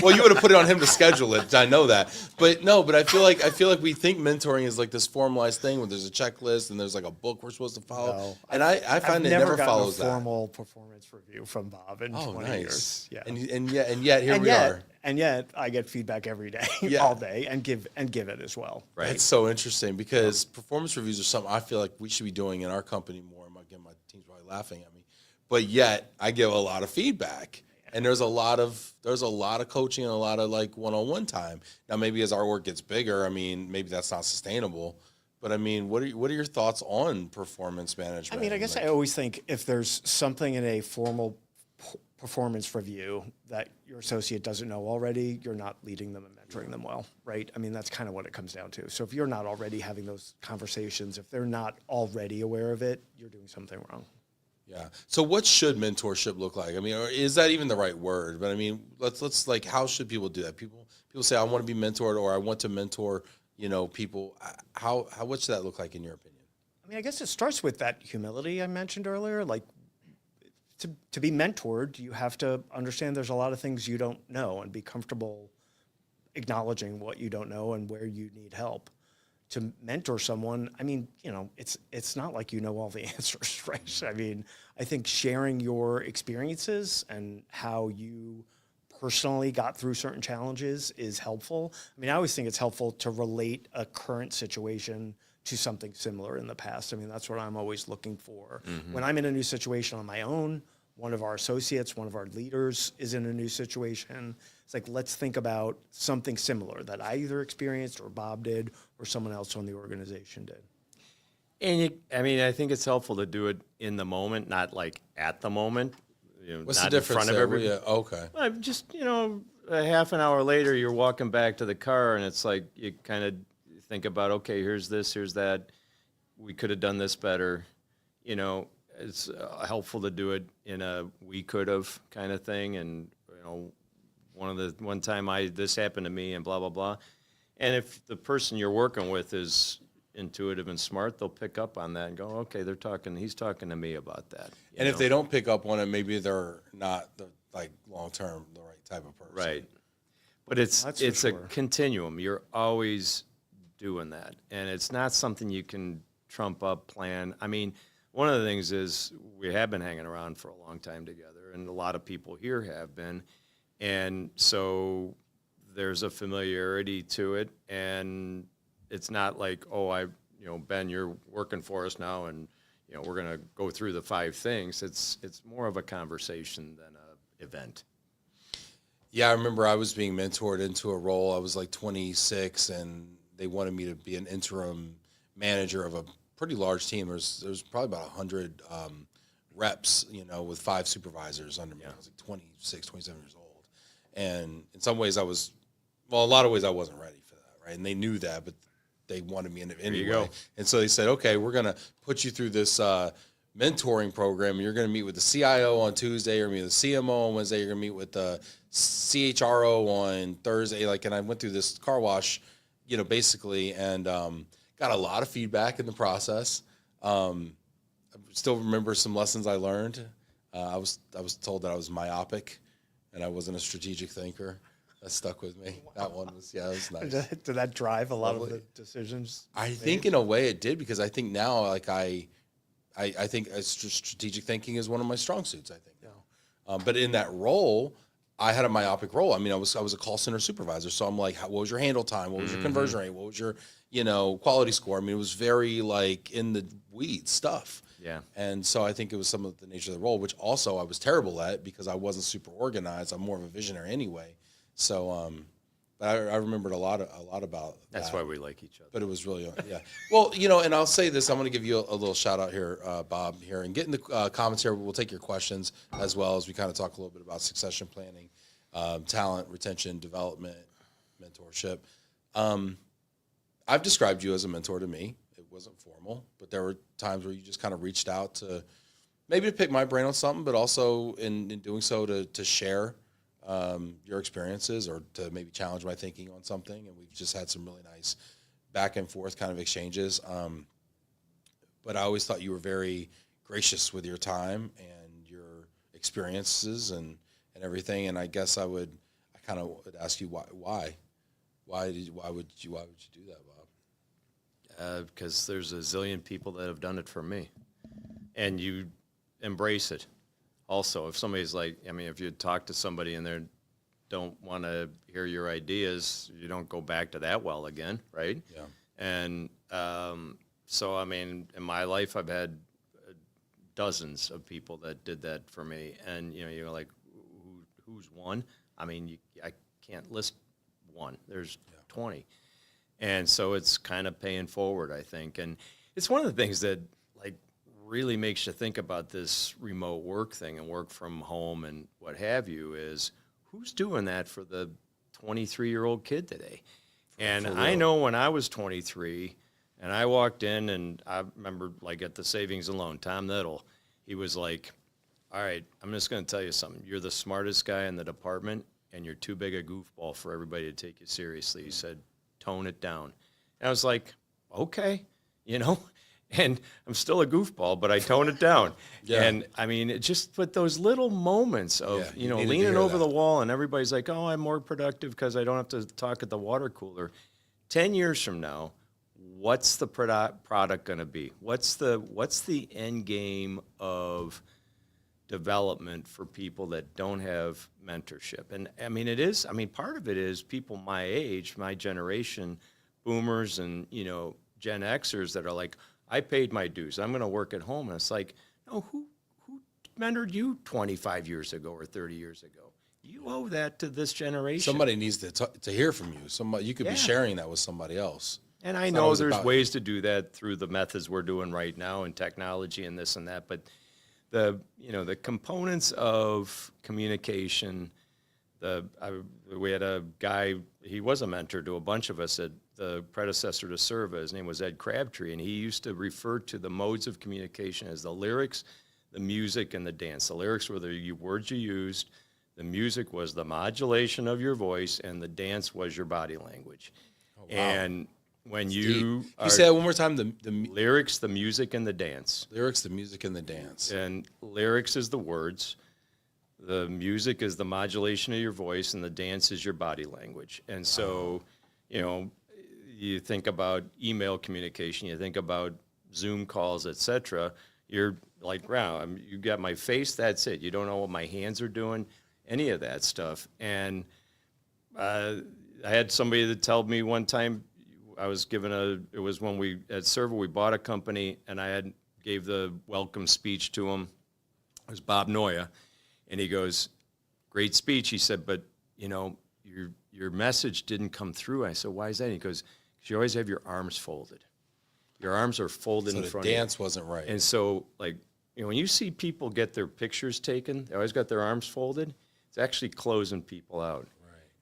A: well, you would have put it on him to schedule it. I know that, but no. But I feel like we think mentoring is like this formalized thing where there's a checklist and there's like a book we're supposed to follow.
C: No.
A: And I find
C: I've
A: it never
C: gotten
A: follows
C: a
A: that.
C: formal performance review from Bob in 20
A: Nice.
C: years. Yeah.
A: And yet here we are.
C: And yet I get feedback every day,
A: Yeah.
C: all day, and give it as well.
B: Right.
A: It's so interesting because performance reviews are something I feel like we should be doing in our company more. Again, my team's probably laughing at me, but yet I give a lot of feedback, and there's a lot of coaching and a lot of like one-on-one time. Now, maybe as our work gets bigger, I mean, maybe that's not sustainable. But I mean, what are your thoughts on performance management?
C: I mean, I guess I always think if there's something in a formal performance review that your associate doesn't know already, you're not leading them and mentoring them well, right? I mean, that's kind of what it comes down to. So if you're not already having those conversations, if they're not already aware of it, you're doing something wrong.
A: Yeah. So what should mentorship look like? I mean, or is that even the right word? But I mean, let's like, how should people do that? People say, I want to be mentored, or I want to mentor, people. What should that look like in your opinion?
C: I mean, I guess it starts with that humility I mentioned earlier. Like, to be mentored, you have to understand there's a lot of things you don't know and be comfortable acknowledging what you don't know and where you need help. To mentor someone, I mean, it's not like you know all the answers, right? I mean, I think sharing your experiences and how you personally got through certain challenges is helpful. I mean, I always think it's helpful to relate a current situation to something similar in the past. I mean, that's what I'm always looking for. Mm-hmm. When I'm in a new situation on my own, one of our associates, one of our leaders is in a new situation. It's like, let's think about something similar that I either experienced or Bob did or someone else on the organization did.
B: And I think it's helpful to do it in the moment, not like at the moment.
A: What's
B: not
A: the difference
B: in front
A: there?
B: of everybody.
A: Yeah, okay.
B: Well, just, a half an hour later, you're walking back to the car, and it's like you kind of think about, okay, here's this, here's that. We could have done this better. It's helpful to do it in a we could have kind of thing. And, one time this happened to me and blah, blah, blah. And if the person you're working with is intuitive and smart, they'll pick up on that and go, okay, he's talking to me about that.
A: And if they don't pick up on it, maybe they're not long-term, the right type of person.
B: Right. But it's a
C: sure.
B: continuum. You're always doing that. And it's not something you can trump up, plan. I mean, one of the things is we have been hanging around for a long time together, and a lot of people here have been. And so there's a familiarity to it, and it's not like, Ben, you're working for us now, and we're going to go through the 5 things. It's more of a conversation than an event.
A: Yeah, I remember I was being mentored into a role. I was like 26, and they wanted me to be an interim manager of a pretty large team. There's probably about 100 reps, with 5 supervisors under me. I was like 26, 27 years old. And in some ways a lot of ways I wasn't ready for that, right? And they knew that, but they wanted me in it anyway.
B: you go.
A: And so they said, okay, we're going to put you through this mentoring program. You're going to meet with the CIO on Tuesday, or meet with the CMO on Wednesday. You're going to meet with the CHRO on Thursday. And I went through this car wash, basically, and got a lot of feedback in the process. I still remember some lessons I learned. I was told that I was myopic and I wasn't a strategic thinker. That stuck with me. That one was, it was nice.
C: Did that drive a lot of the decisions?
A: I think in a way it did, because I think now, I think strategic thinking is one of my strong suits, I think now. But in that role, I had a myopic role. I mean, I was a call center supervisor. So I'm like, what was your handle time? What was your conversion rate? What was your, quality score? I mean, it was very in the weeds stuff.
B: Yeah.
A: And so I think it was some of the nature of the role, which also I was terrible at because I wasn't super organized. I'm more of a visionary anyway. So, but I remembered a lot about
B: That's
A: that.
B: why we like each other.
A: But it was really, yeah. Well, and I'll say this. I'm going to give you a little shout out here, Bob, here. And get in the comments here. We'll take your questions as well as we kind of talk a little bit about succession planning, talent, retention, development, mentorship. I've described you as a mentor to me. It wasn't formal, but there were times where you just kind of reached out to maybe to pick my brain on something, but also in doing so to share your experiences, or to maybe challenge my thinking on something. And we've just had some really nice back and forth kind of exchanges. But I always thought you were very gracious with your time and your experiences and everything. And I guess I kind of would ask you why would you do that, Bob?
B: Because there's a zillion people that have done it for me, and you embrace it. Also, if somebody's if you talk to somebody and they don't want to hear your ideas, you don't go back to that well again, right?
A: Yeah.
B: And so, in my life, I've had dozens of people that did that for me. And, you're like, who's one? I can't list one. There's 20. And so it's kind of paying forward, I think. And it's one of the things that, really makes you think about this remote work thing and work from home and what have you, is who's doing that for the 23-year-old kid today? And I know when I was 23 and I walked in, and I remember at the savings and loan, Tom Nettle, he was like, all right, I'm just going to tell you something. You're the smartest guy in the department and you're too big a goofball for everybody to take you seriously. He said, tone it down. And I was like, okay, and I'm still a goofball, but I tone it down.
A: Yeah.
B: And it just put those little moments of,
A: you needed to
B: leaning
A: hear
B: over
A: that.
B: the wall, and everybody's like, oh, I'm more productive because I don't have to talk at the water cooler. 10 years from now, what's the product going to be? What's the end game of development for people that don't have mentorship? And part of it is people my age, my generation, boomers and, Gen Xers that are like, I paid my dues. I'm going to work at home. And it's like, no, who mentored you 25 years ago or 30 years ago? You owe that to this generation.
A: Somebody needs to hear from you. You could be sharing that with somebody else.
B: And I know there's ways to do that through the methods we're doing right now and technology and this and that. But the components of communication, we had a guy, he was a mentor to a bunch of us at the predecessor to Serva. His name was Ed Crabtree, and he used to refer to the modes of communication as the lyrics, the music, and the dance. The lyrics were the words you used, the music was the modulation of your voice, and the dance was your body language. Oh, wow. And when you
A: say that one more time, the
B: lyrics, the music, and the dance.
A: Lyrics, the music, and the dance.
B: And lyrics is the words. The music is the modulation of your voice, and the dance is your body language. And so, you think about email communication, you think about Zoom calls, etc. You're like, wow, you got my face, that's it. You don't know what my hands are doing, any of that stuff. And I had somebody that told me one time, I was given it was when we, at Serva, we bought a company, and I gave the welcome speech to him. It was Bob Noya. And he goes, great speech. He said, but, your message didn't come through. I said, why is that? He goes, because you always have your arms folded. Your arms are folded in front of you.
A: The dance wasn't right.
B: And so, when you see people get their pictures taken, they always got their arms folded. It's actually closing people out.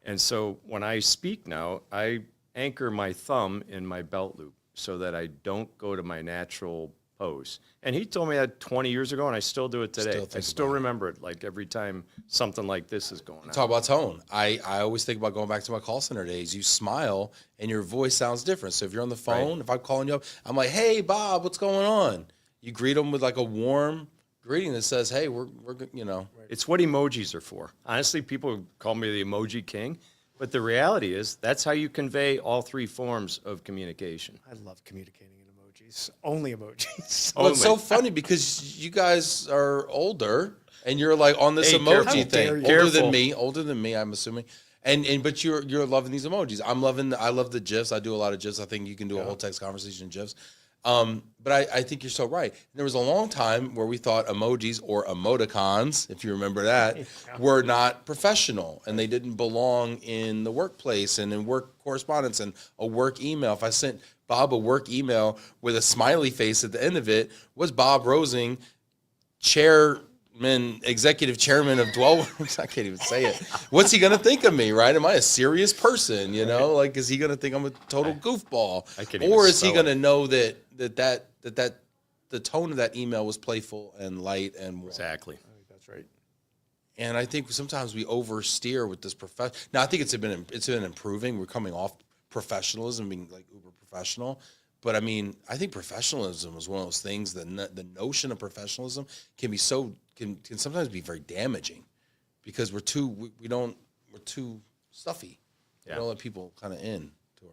B: And so when I speak now, I anchor my thumb in my belt loop so that I don't go to my natural pose. And he told me that 20 years ago, and I still do it today. I still remember it, like every time something like this is going on.
A: Talk about tone. I always think about going back to my call center days. You smile, and your voice sounds different. So if you're on the phone, if I'm calling you up, I'm like, hey, Bob, what's going on? You greet them with like a warm greeting that says, hey, we're you know.
B: It's what emojis are for. Honestly, people call me the emoji king. But the reality is that's how you convey all three forms of communication.
C: I love communicating in emojis. Only emojis.
A: Well, it's so funny because you guys are older and you're like on this emoji thing. Older than me, I'm assuming. But you're loving these emojis. I love the GIFs. I do a lot of GIFs. I think you can do a whole text conversation in GIFs. But I think you're so right. There was a long time where we thought emojis or emoticons, if you remember that, were not professional and they didn't belong in the workplace and in work correspondence and a work email. If I sent Bob a work email with a smiley face at the end of it, was Bob Rosing, executive chairman of Dwellworks? I can't even say it. What's he going to think of me, right? Am I a serious person, you know? Like, is he going to think I'm a total goofball? Or is he going to know that the tone of that email was playful and light and warm?
B: Exactly.
C: I think that's right.
A: And I think sometimes we oversteer with this profession. Now, I think it's been improving. We're coming off professionalism, being like uber professional. But I mean, I think professionalism is one of those things that the notion of professionalism can sometimes be very damaging because we're too stuffy. We don't let people kind of in to our.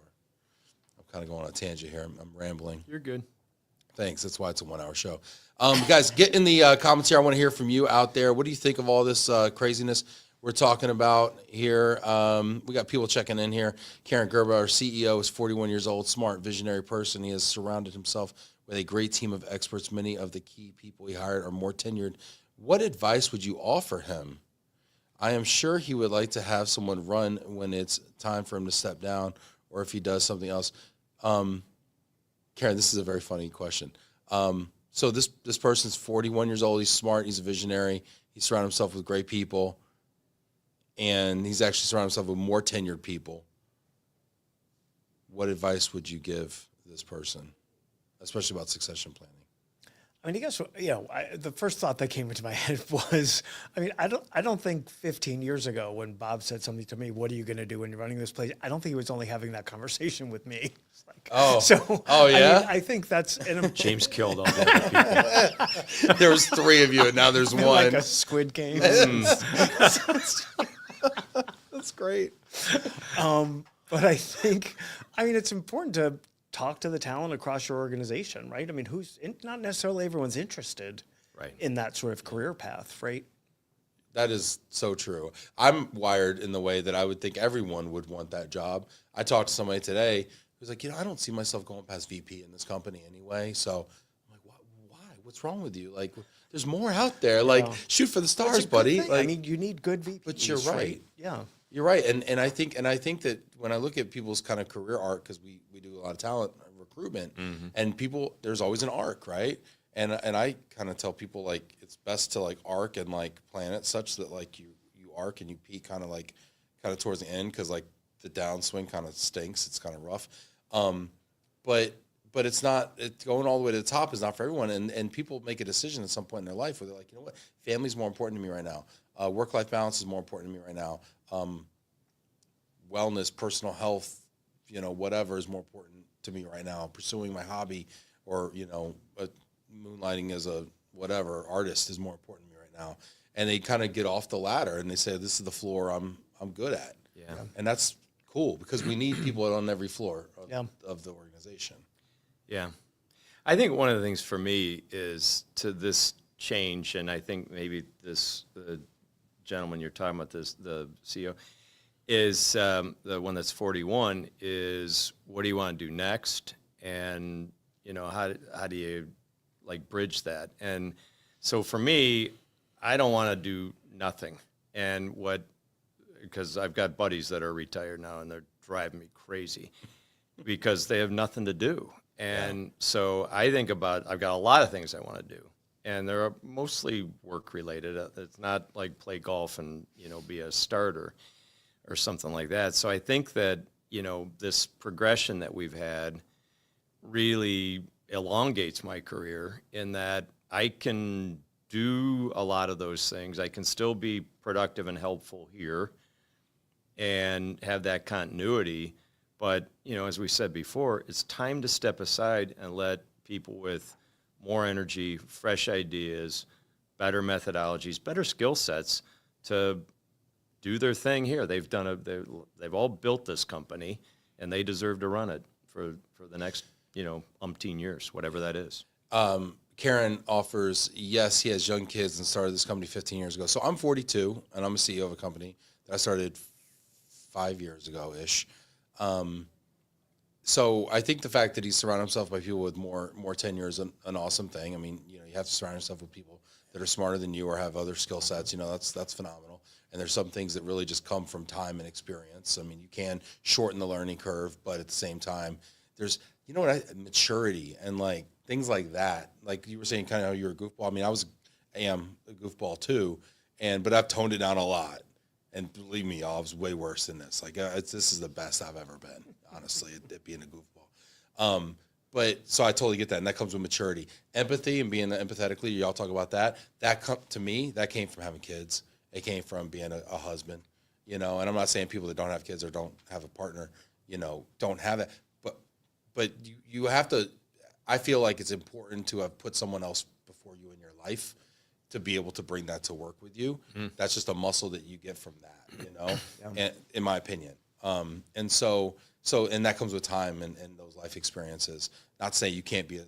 A: I'm kind of going on a tangent here. I'm rambling.
B: You're good.
A: Thanks. That's why it's a 1-hour show. Guys, get in the comments here. I want to hear from you out there. What do you think of all this craziness we're talking about here? We got people checking in here. Karen Gerber, our CEO, is 41 years old, smart, visionary person. He has surrounded himself with a great team of experts. Many of the key people he hired are more tenured. What advice would you offer him? I am sure he would like to have someone run when it's time for him to step down or if he does something else. Karen, this is a very funny question. So this person's 41 years old. He's smart. He's a visionary. He's surrounded himself with great people. And he's actually surrounded himself with more tenured people. What advice would you give this person, especially about succession planning?
C: I mean, I guess, the first thought that came into my head was, I don't think 15 years ago when Bob said something to me, what are you going to do when you're running this place? I don't think he was only having that conversation with me. It's like, I think that's...
B: James killed all the other people.
A: There was 3 of you, and now there's 1.
C: Like a Squid Game. That's great. But I think, it's important to talk to the talent across your organization, right? I mean, not necessarily everyone's interested in that sort of career path, right?
A: That is so true. I'm wired in the way that I would think everyone would want that job. I talked to somebody today who's like, I don't see myself going past VP in this company anyway. So I'm like, why? What's wrong with you? Like, there's more out there. Like, shoot for the stars, buddy. Like,
C: you need good VPs.
A: But you're right.
C: Yeah.
A: You're right, and I think that when I look at people's kind of career arc, because we do a lot of talent recruitment, and people, there's always an arc, right? And I kind of tell people like it's best to like arc and like plan it such that like you arc and you peak kind of towards the end because like the downswing kind of stinks, it's kind of rough, but it's not going all the way to the top is not for everyone, and people make a decision at some point in their life where they're like, you know what, family's more important to me right now, work-life balance is more important to me right now. Wellness, personal health, whatever is more important to me right now. Pursuing my hobby or, moonlighting as a whatever artist is more important to me right now. And they kind of get off the ladder and they say, this is the floor I'm good at.
B: Yeah.
A: And that's cool because we need people on every floor of the organization.
B: Yeah. I think one of the things for me is to this change, and I think maybe the gentleman you're talking about, the CEO, is the one that's 41, is what do you want to do next? And, how do you, like, bridge that? And so for me, I don't want to do nothing. And because I've got buddies that are retired now, and they're driving me crazy because they have nothing to do. And so I think I've got a lot of things I want to do. and they're mostly work related. It's not like play golf and, be a starter or something like that. So I think that, this progression that we've had really elongates my career in that I can do a lot of those things. I can still be productive and helpful here and have that continuity. But, as we said before, it's time to step aside and let people with more energy, fresh ideas, better methodologies, better skill sets to do their thing here. They've all built this company, and they deserve to run it for the next, umpteen years, whatever that is.
A: Karen offers, yes, he has young kids and started this company 15 years ago. So I'm 42, and I'm a CEO of a company that I started 5 years ago-ish. So I think the fact that he's surrounded himself by people with more tenure is an awesome thing. I mean, you have to surround yourself with people that are smarter than you or have other skill sets. That's phenomenal. And there's some things that really just come from time and experience. I mean, you can shorten the learning curve, but at the same time, there's, maturity and like things like that. Like you were saying, kind of how you're a goofball. I mean, I am a goofball too, but I've toned it down a lot. And believe me, y'all, I was way worse than this. Like, this is the best I've ever been, honestly, at being a goofball. But so I totally get that, and that comes with maturity. Empathy and being empathetically, y'all talk about that. To me, that came from having kids. It came from being a husband, and I'm not saying people that don't have kids or don't have a partner, don't have that. But you have to, I feel like it's important to have put someone else before you in your life to be able to bring that to work with you. That's just a muscle that you get from that,
C: Yeah.
A: and, in my opinion. And so that comes with time and those life experiences. Not saying you can't be a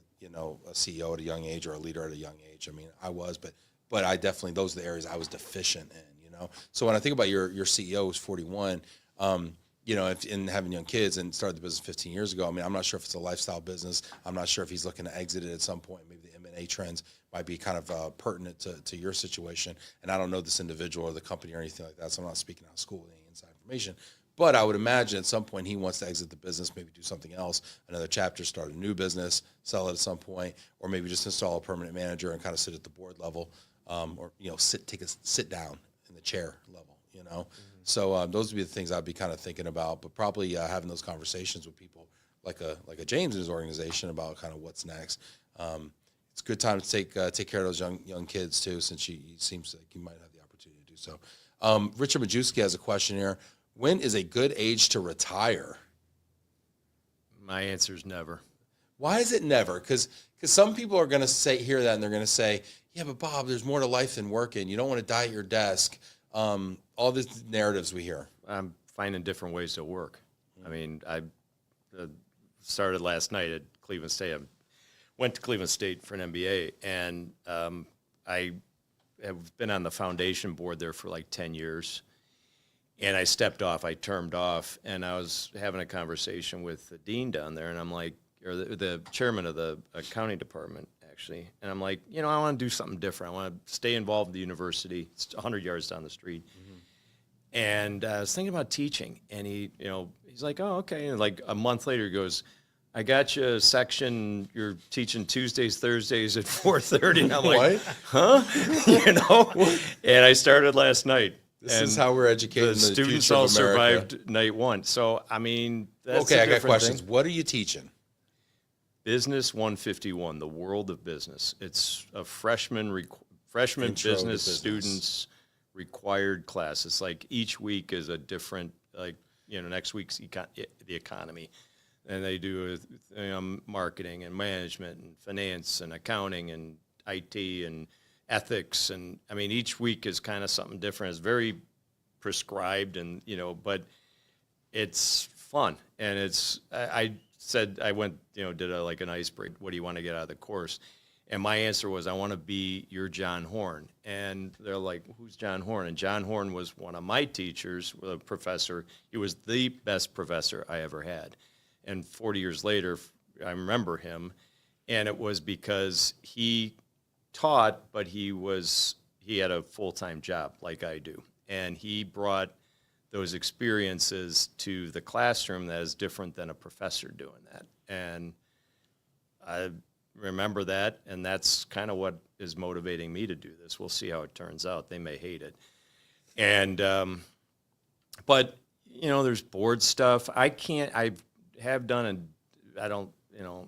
A: CEO at a young age or a leader at a young age. I mean, I was, but I definitely, those are the areas I was deficient in, So when I think about your CEO who's 41, and having young kids and started the business 15 years ago, I mean, I'm not sure if it's a lifestyle business. I'm not sure if he's looking to exit it at some point. Maybe the M&A trends might be kind of pertinent to your situation. And I don't know this individual or the company or anything like that, so I'm not speaking out of school with any inside information. But I would imagine at some point he wants to exit the business, maybe do something else, another chapter, start a new business, sell it at some point, or maybe just install a permanent manager and kind of sit at the board level, or take a sit down in the chair level. So those would be the things I'd be kind of thinking about, but probably having those conversations with people like a James in his organization about kind of what's next. It's a good time to take care of those young kids too, since he seems like you might have the opportunity to do so. Richard Majewski has a question here. When is a good age to retire?
B: My answer is never.
A: Why is it never? Because some people are going to hear that and they're going to say, yeah, but Bob, there's more to life than working. You don't want to die at your desk. All these narratives we hear.
B: I'm finding different ways to work. I mean, I started last night at Cleveland State. I went to Cleveland State for an MBA, and I have been on the foundation board there for like 10 years. And I stepped off, I termed off, and I was having a conversation with the dean down there, and I'm like, or the chairman of the accounting department, actually. And I'm like, I want to do something different. I want to stay involved in the university. It's 100 yards down the street. And I was thinking about teaching, and he's like, oh, okay. And like a month later, he goes, I got you a section. You're teaching Tuesdays, Thursdays at 4:30. And I'm like, huh? And I started last night.
A: This is how we're educating the
B: students
A: future
B: all
A: of America.
B: survived night one. So, I mean, that's
A: okay,
B: a
A: I got
B: different
A: questions.
B: thing.
A: What are you teaching?
B: Business 151, the world of business. It's a freshman
A: Intro
B: business
A: to business.
B: students required class. It's like each week is a different, next week's the economy. And they do marketing and management and finance and accounting and IT and ethics. And I mean, each week is kind of something different. It's very prescribed and, but it's fun. And I said, I went, did an icebreaker. What do you want to get out of the course? And my answer was, I want to be your John Horn. And they're like, who's John Horn? And John Horn was one of my teachers, a professor. He was the best professor I ever had. And 40 years later, I remember him. And it was because he taught, but he had a full-time job like I do. And he brought those experiences to the classroom that is different than a professor doing that. And I remember that, and that's kind of what is motivating me to do this. We'll see how it turns out. They may hate it. And, but, you know, there's board stuff. I have done, and I don't, you know,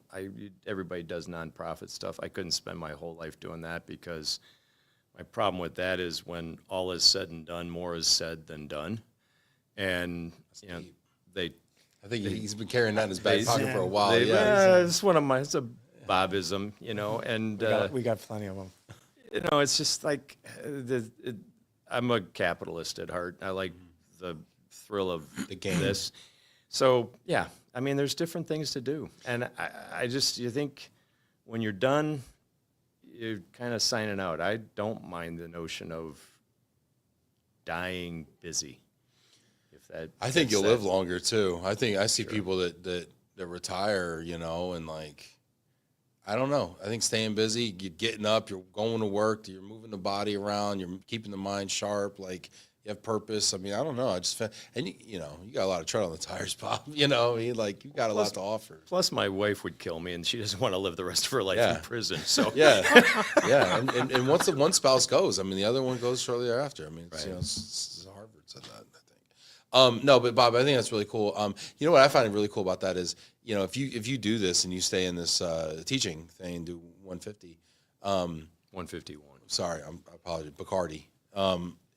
B: everybody does nonprofit stuff. I couldn't spend my whole life doing that because my problem with that is when all is said and done, more is said than done. And, you know,
A: I think he's been carrying that in his back pocket for a while.
B: It's one of my, it's a Bobism, you know, and
C: We got plenty of them.
B: you know, it's just like I'm a capitalist at heart. I like the thrill of
A: The game.
B: this. So yeah, I mean, there's different things to do, and you think when you're done, you're kind of signing out. I don't mind the notion of dying busy. If that,
A: I think
B: fits
A: you'll
B: that.
A: live longer too. I think I see people that retire, you know, and like, I don't know. I think staying busy, you're getting up, you're going to work, you're moving the body around, you're keeping the mind sharp, like you have purpose. I mean, I don't know. I just and you know, you got a lot of tread on the tires, Bob. You know, I mean, like you got a lot to offer.
B: Plus, my wife would kill me, and she doesn't want to live the rest of her life
A: Yeah.
B: in prison. So
A: Yeah, yeah. And once the one spouse goes, I mean, the other one goes shortly thereafter. I mean, it's,
B: Right.
A: you know, Harvard said that, I think. No, but Bob, I think that's really cool. You know what I find really cool about that is, you know, if you do this and you stay in this teaching thing and do 150,
B: 151.
A: sorry, I apologize, Bacardi.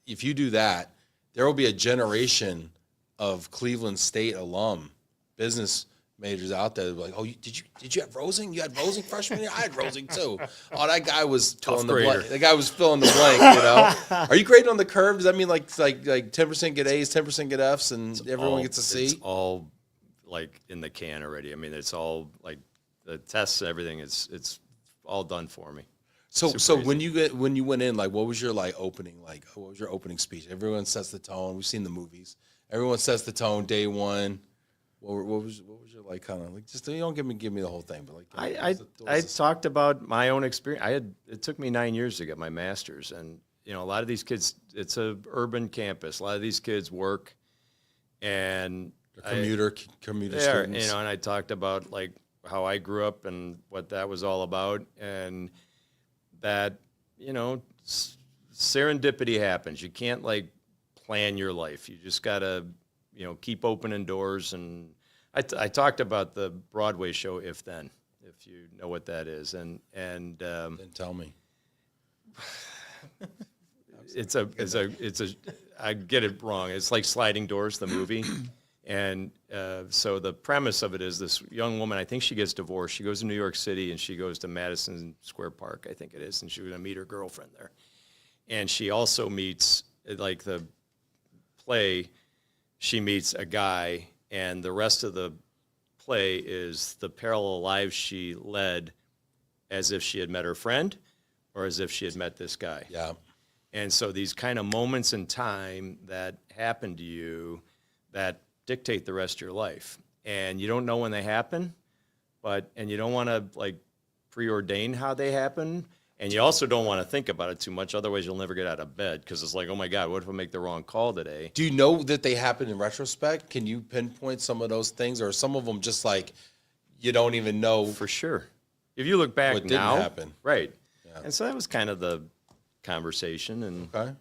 A: If you do that, there will be a generation of Cleveland State alum business majors out there that will be like, oh, did you have Rosing? You had Rosing freshman year? I had Rosing too. Oh, that guy was filling the
B: grader.
A: blank. That guy was filling the blank. You know, are you grading on the curve? Does that mean like 10% get A's, 10% get F's, and everyone gets a C?
B: It's all like in the can already. I mean, it's all like the tests and everything. It's all done for me.
A: So
B: Super
A: when you went in, like, what was your opening? Like, what was your opening speech? Everyone sets the tone. We've seen the movies. Everyone sets the tone day one. What was your like kind of like? Just you don't give me the whole thing, but like
B: I talked about my own experience. It took me 9 years to get my master's, and you know, a lot of these kids. It's a urban campus. A lot of these kids work, and
A: commuter
B: there,
A: students.
B: you know, and I talked about like how I grew up and what that was all about, and that, you know, serendipity happens. You can't like plan your life. You just gotta, you know, keep opening doors. And I talked about the Broadway show If Then, if you know what that is, and
A: Then tell me.
B: it's a I get it wrong. It's like Sliding Doors, the movie. And so the premise of it is this young woman, I think she gets divorced. She goes to New York City, and she goes to Madison Square Park, I think it is, and she's going to meet her girlfriend there. And she also meets, like the play, she meets a guy, and the rest of the play is the parallel lives she led as if she had met her friend or as if she had met this guy.
A: Yeah.
B: And so these kind of moments in time that happen to you that dictate the rest of your life, and you don't know when they happen, and you don't want to like preordain how they happen, and you also don't want to think about it too much, otherwise you'll never get out of bed, because it's like, oh my God, what if I make the wrong call today?
A: Do you know that they happen in retrospect? Can you pinpoint some of those things, or some of them just like you don't even know?
B: For sure. If you look back
A: What didn't
B: now,
A: happen.
B: right?
A: Yeah.
B: And so that was kind of the conversation, and
A: Okay.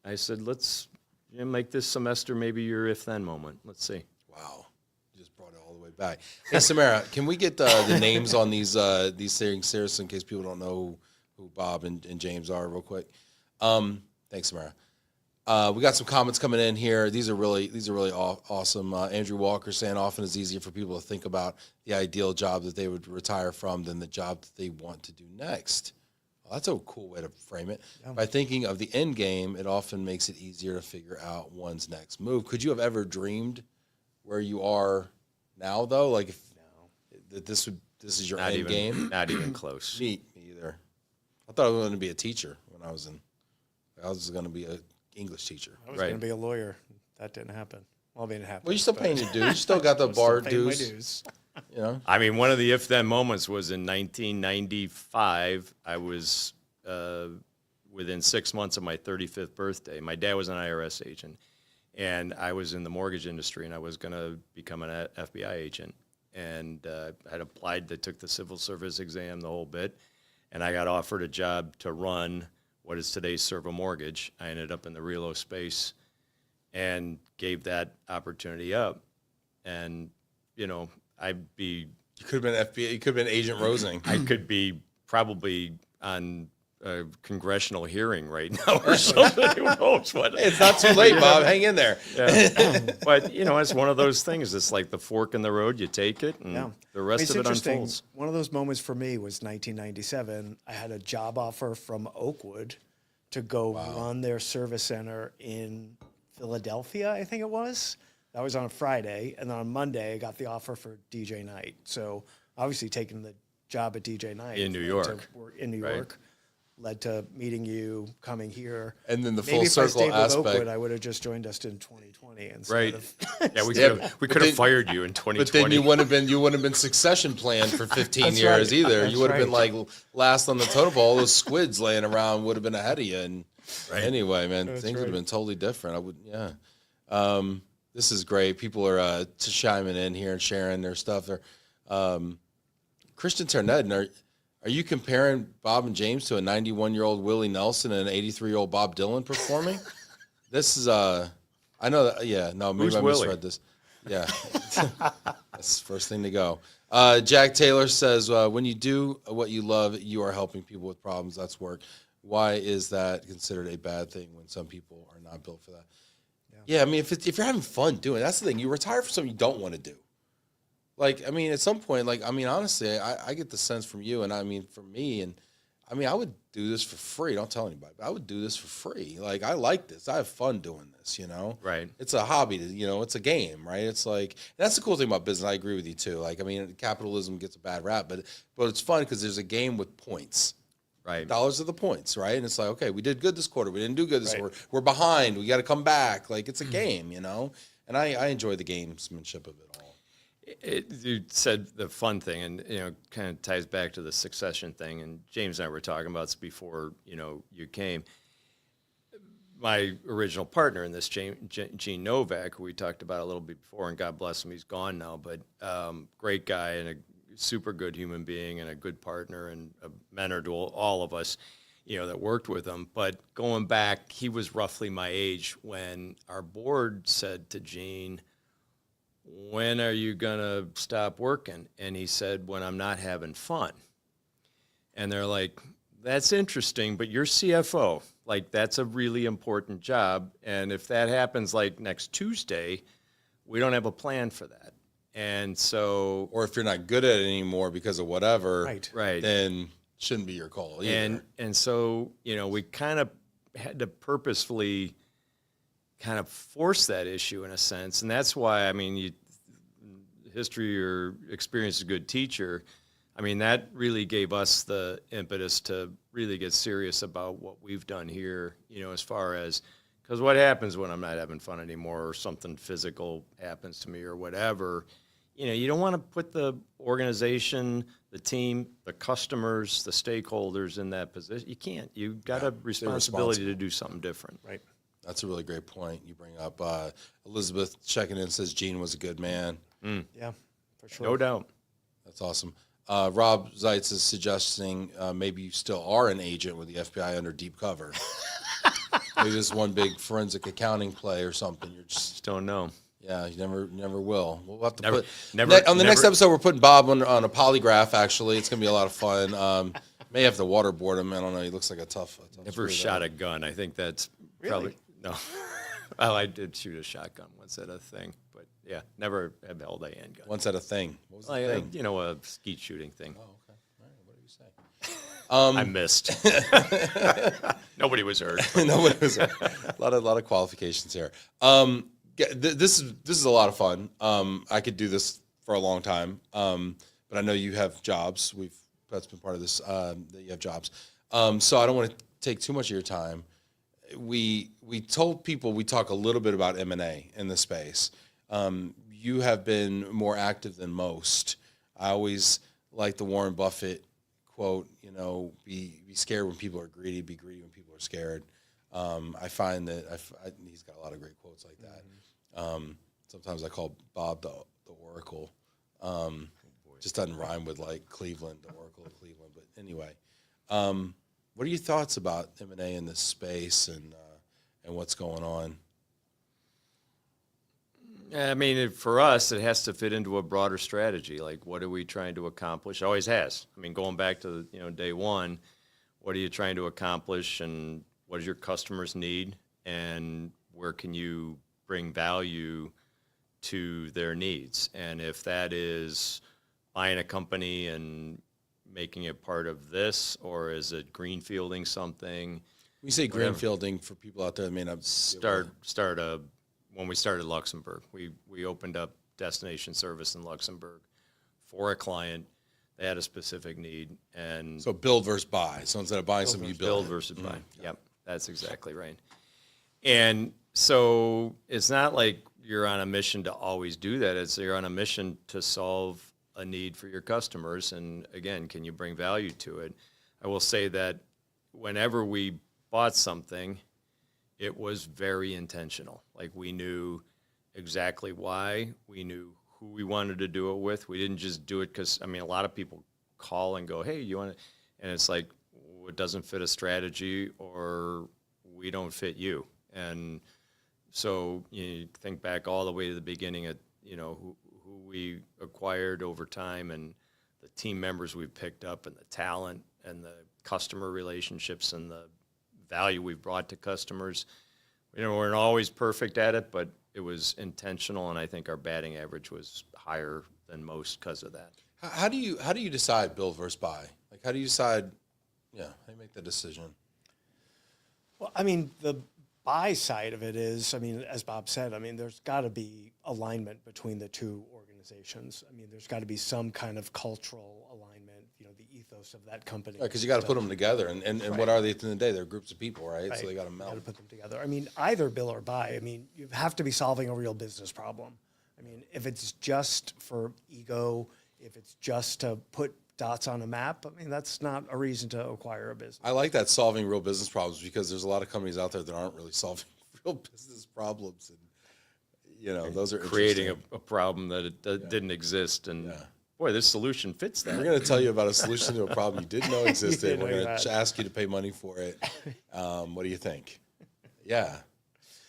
B: I said, let's make this semester maybe your if-then moment. Let's see.
A: Wow. You just brought it all the way back. Hey, Samara, can we get the names on these things here, in case people don't know who Bob and James are, real quick? Thanks, Samara. We got some comments coming in here. These are really awesome. Andrew Walker saying often it's easier for people to think about the ideal job that they would retire from than the job that they want to do next. Well, that's a cool way to frame it. Yeah. By thinking of the end game, it often makes it easier to figure out one's next move. Could you have ever dreamed where you are now, though? Like, that this is your end game?
B: Not even close.
A: Me either. I thought I was going to be a teacher when I was going to be an English teacher.
C: I was going to be a lawyer. That didn't happen. Well, I mean, it happened.
A: Well, you're still paying your dues. You still got the bar
C: Still paying my
A: dues.
C: dues.
A: You know?
B: I mean, one of the if-then moments was in 1995. I was within 6 months of my 35th birthday. My dad was an IRS agent, and I was in the mortgage industry, and I was going to become an FBI agent. And I had applied. I took the civil service exam, the whole bit. and I got offered a job to run what is today's Servo Mortgage. I ended up in the Relo space and gave that opportunity up. And, you know,
A: You could have been FBI. You could have been Agent Rosing.
B: I could be probably on a congressional hearing right now or something. Who knows what?
A: It's not too late, Bob. Hang in there.
B: Yeah. But, you know, it's one of those things. It's like the fork in the road. You take it, and the rest
C: It's
B: of it
C: interesting.
B: unfolds.
C: One of those moments for me was 1997. I had a job offer from Oakwood to go run their service center in Philadelphia, I think it was. That was on a Friday. And then on Monday, I got the offer for DJ Night. So obviously taking the job at DJ Night.
B: In New
C: led
B: York.
C: to in New York. Led to meeting you, coming here.
A: And then the
C: Maybe
A: full
C: if I
A: circle
C: stayed with
A: aspect.
C: Oakwood, I would have just joined us in 2020 instead
B: Right.
C: of...
B: Yeah, we
A: but
B: could
A: then-
B: have fired you in 2020.
A: But then you wouldn't have been succession planned for 15
C: That's
A: years
C: right.
A: either.
C: That's
A: You would have been
C: right.
A: like last on the totem pole. All those squids laying around would have been ahead of you. And anyway, man,
C: That's
A: things would have
C: right.
A: been totally different. I would, yeah. This is great. People are chiming in here and sharing their stuff. Christian Ternet, are you comparing Bob and James to a 91-year-old Willie Nelson and an 83-year-old Bob Dylan performing? This is I know that. Yeah, no, maybe
B: Who's
A: I
B: Willie?
A: misread this. Yeah, that's the first thing to go. Jack Taylor says, when you do what you love, you are helping people with problems. That's work. Why is that considered a bad thing when some people are not built for that? Yeah, I mean, if you're having fun doing it, that's the thing. You retire for something you don't want to do. Like, I mean, at some point, like, I mean, honestly, I get the sense from you, and I mean, for me, and I mean, I would do this for free. Don't tell anybody, but I would do this for free. Like, I like this. I have fun doing this, you know?
B: Right.
A: It's a hobby, it's a game, right? It's like, that's the cool thing about business. I agree with you, too. Like, I mean, capitalism gets a bad rap, but it's fun because there's a game with points.
B: Right.
A: Dollars are the points, right? And it's like, okay, we did good this quarter. We didn't do good this
C: Right.
A: quarter. We're behind. We got to come back. Like, it's a game, And I enjoy the gamesmanship of it all.
B: You said the fun thing, and kind of ties back to the succession thing. And James and I were talking about this before you came. My original partner in this, Gene Novak, who we talked about a little bit before, and God bless him, he's gone now, but great guy and a super good human being and a good partner and a mentor to all of us, that worked with him. But going back, he was roughly my age when our board said to Gene, when are you going to stop working? And he said, when I'm not having fun. And they're like, that's interesting, but you're CFO. Like, that's a really important job. And if that happens like next Tuesday, we don't have a plan for that. And so,
A: Or if you're not good at it anymore because of whatever,
B: right.
A: then shouldn't be your call either.
B: And so, we kind of had to purposefully kind of force that issue in a sense. And that's why, I mean, history or experience as a good teacher, I mean, that really gave us the impetus to really get serious about what we've done here, as far as, because what happens when I'm not having fun anymore or something physical happens to me or whatever, you don't want to put the organization, the team, the customers, the stakeholders in that position. You can't. You've got a responsibility to do something different.
C: Right.
A: That's a really great point you bring up. Elizabeth checking in says Gene was a good man.
C: Yeah, for sure.
B: No doubt.
A: That's awesome. Rob Zeitz is suggesting maybe you still are an agent with the FBI under deep cover. Maybe this is one big forensic accounting play or something. You're just
B: Don't know.
A: Yeah, you never will. We'll have to
B: Never-
A: put
B: never-
A: on the next
B: never-
A: episode. We're putting Bob on a polygraph. Actually, it's gonna be a lot of fun. May have to waterboard him. I don't know. He looks like a tough
B: Never
A: screw,
B: shot
A: though.
B: a gun. I think that's
C: Really?
B: probably no. Well, I did shoot a shotgun once at a thing, but yeah, never have held a handgun.
A: Once at a thing. What was the
B: Like,
A: thing?
B: a skeet shooting thing.
A: Oh, okay. All right. What do you say?
B: I missed. Nobody was hurt.
A: Nobody was a lot of qualifications here. This is a lot of fun. I could do this for a long time, but I know you have jobs. That's been part of this. That you have jobs, so I don't want to take too much of your time. We told people we talk a little bit about M&A in the space. You have been more active than most. I always like the Warren Buffett quote. Be scared when people are greedy. Be greedy when people are scared. I find that he's got a lot of great quotes like that. Sometimes I call Bob the Oracle. Just doesn't rhyme with like Cleveland, the Oracle of Cleveland. But anyway, What are your thoughts about M&A in this space and what's going on?
B: I mean, for us, it has to fit into a broader strategy. Like, what are we trying to accomplish? It always has. I mean, going back to day one, what are you trying to accomplish, and what does your customers need, and where can you bring value to their needs? And if that is buying a company and making it part of this, or is it greenfielding something?
A: We say greenfielding for people out there that may not when we started Luxembourg, we opened up destination service in Luxembourg for a client. They had a specific need, and so build versus buy. So instead of buying something, you build
B: versus buy. Yep, that's exactly right. And so it's not like you're on a mission to always do that. It's you're on a mission to solve a need for your customers. And again, can you bring value to it? I will say that whenever we bought something, it was very intentional. Like, we knew exactly why. We knew who we wanted to do it with. We didn't just do it because, I mean, a lot of people call and go, hey, you want to, and it's like, it doesn't fit a strategy, or we don't fit you. And so you think back all the way to the beginning of, who we acquired over time, and the team members we've picked up, and the talent and the customer relationships and the value we've brought to customers. We're not always perfect at it, but it was intentional, and I think our batting average was higher than most because of that.
A: How do you decide build versus buy? Like, how do you decide? Yeah, how do you make the decision?
C: Well, I mean, the buy side of it is, I mean, as Bob said, I mean, there's got to be alignment between the two organizations. I mean, there's got to be some kind of cultural alignment, the ethos of that company.
A: Because you got to put them together, and
C: Right.
A: what are they at the end of the day? They're groups of people, right?
C: Right.
A: So they got to
C: You
A: meld.
C: got to put them together. I mean, either build or buy. I mean, you have to be solving a real business problem. I mean, if it's just for ego, if it's just to put dots on a map, I mean, that's not a reason to acquire a business.
A: I like that, solving real business problems, because there's a lot of companies out there that aren't really solving real business problems, and those are
B: Creating
A: interesting.
B: a problem that didn't exist, and
A: Yeah.
B: boy, this solution fits that.
A: We're going to tell you about a solution to a problem you didn't know existed.
C: didn't
A: We're
C: know you
A: going to
C: had.
A: ask you to pay money for it. What do you think? Yeah,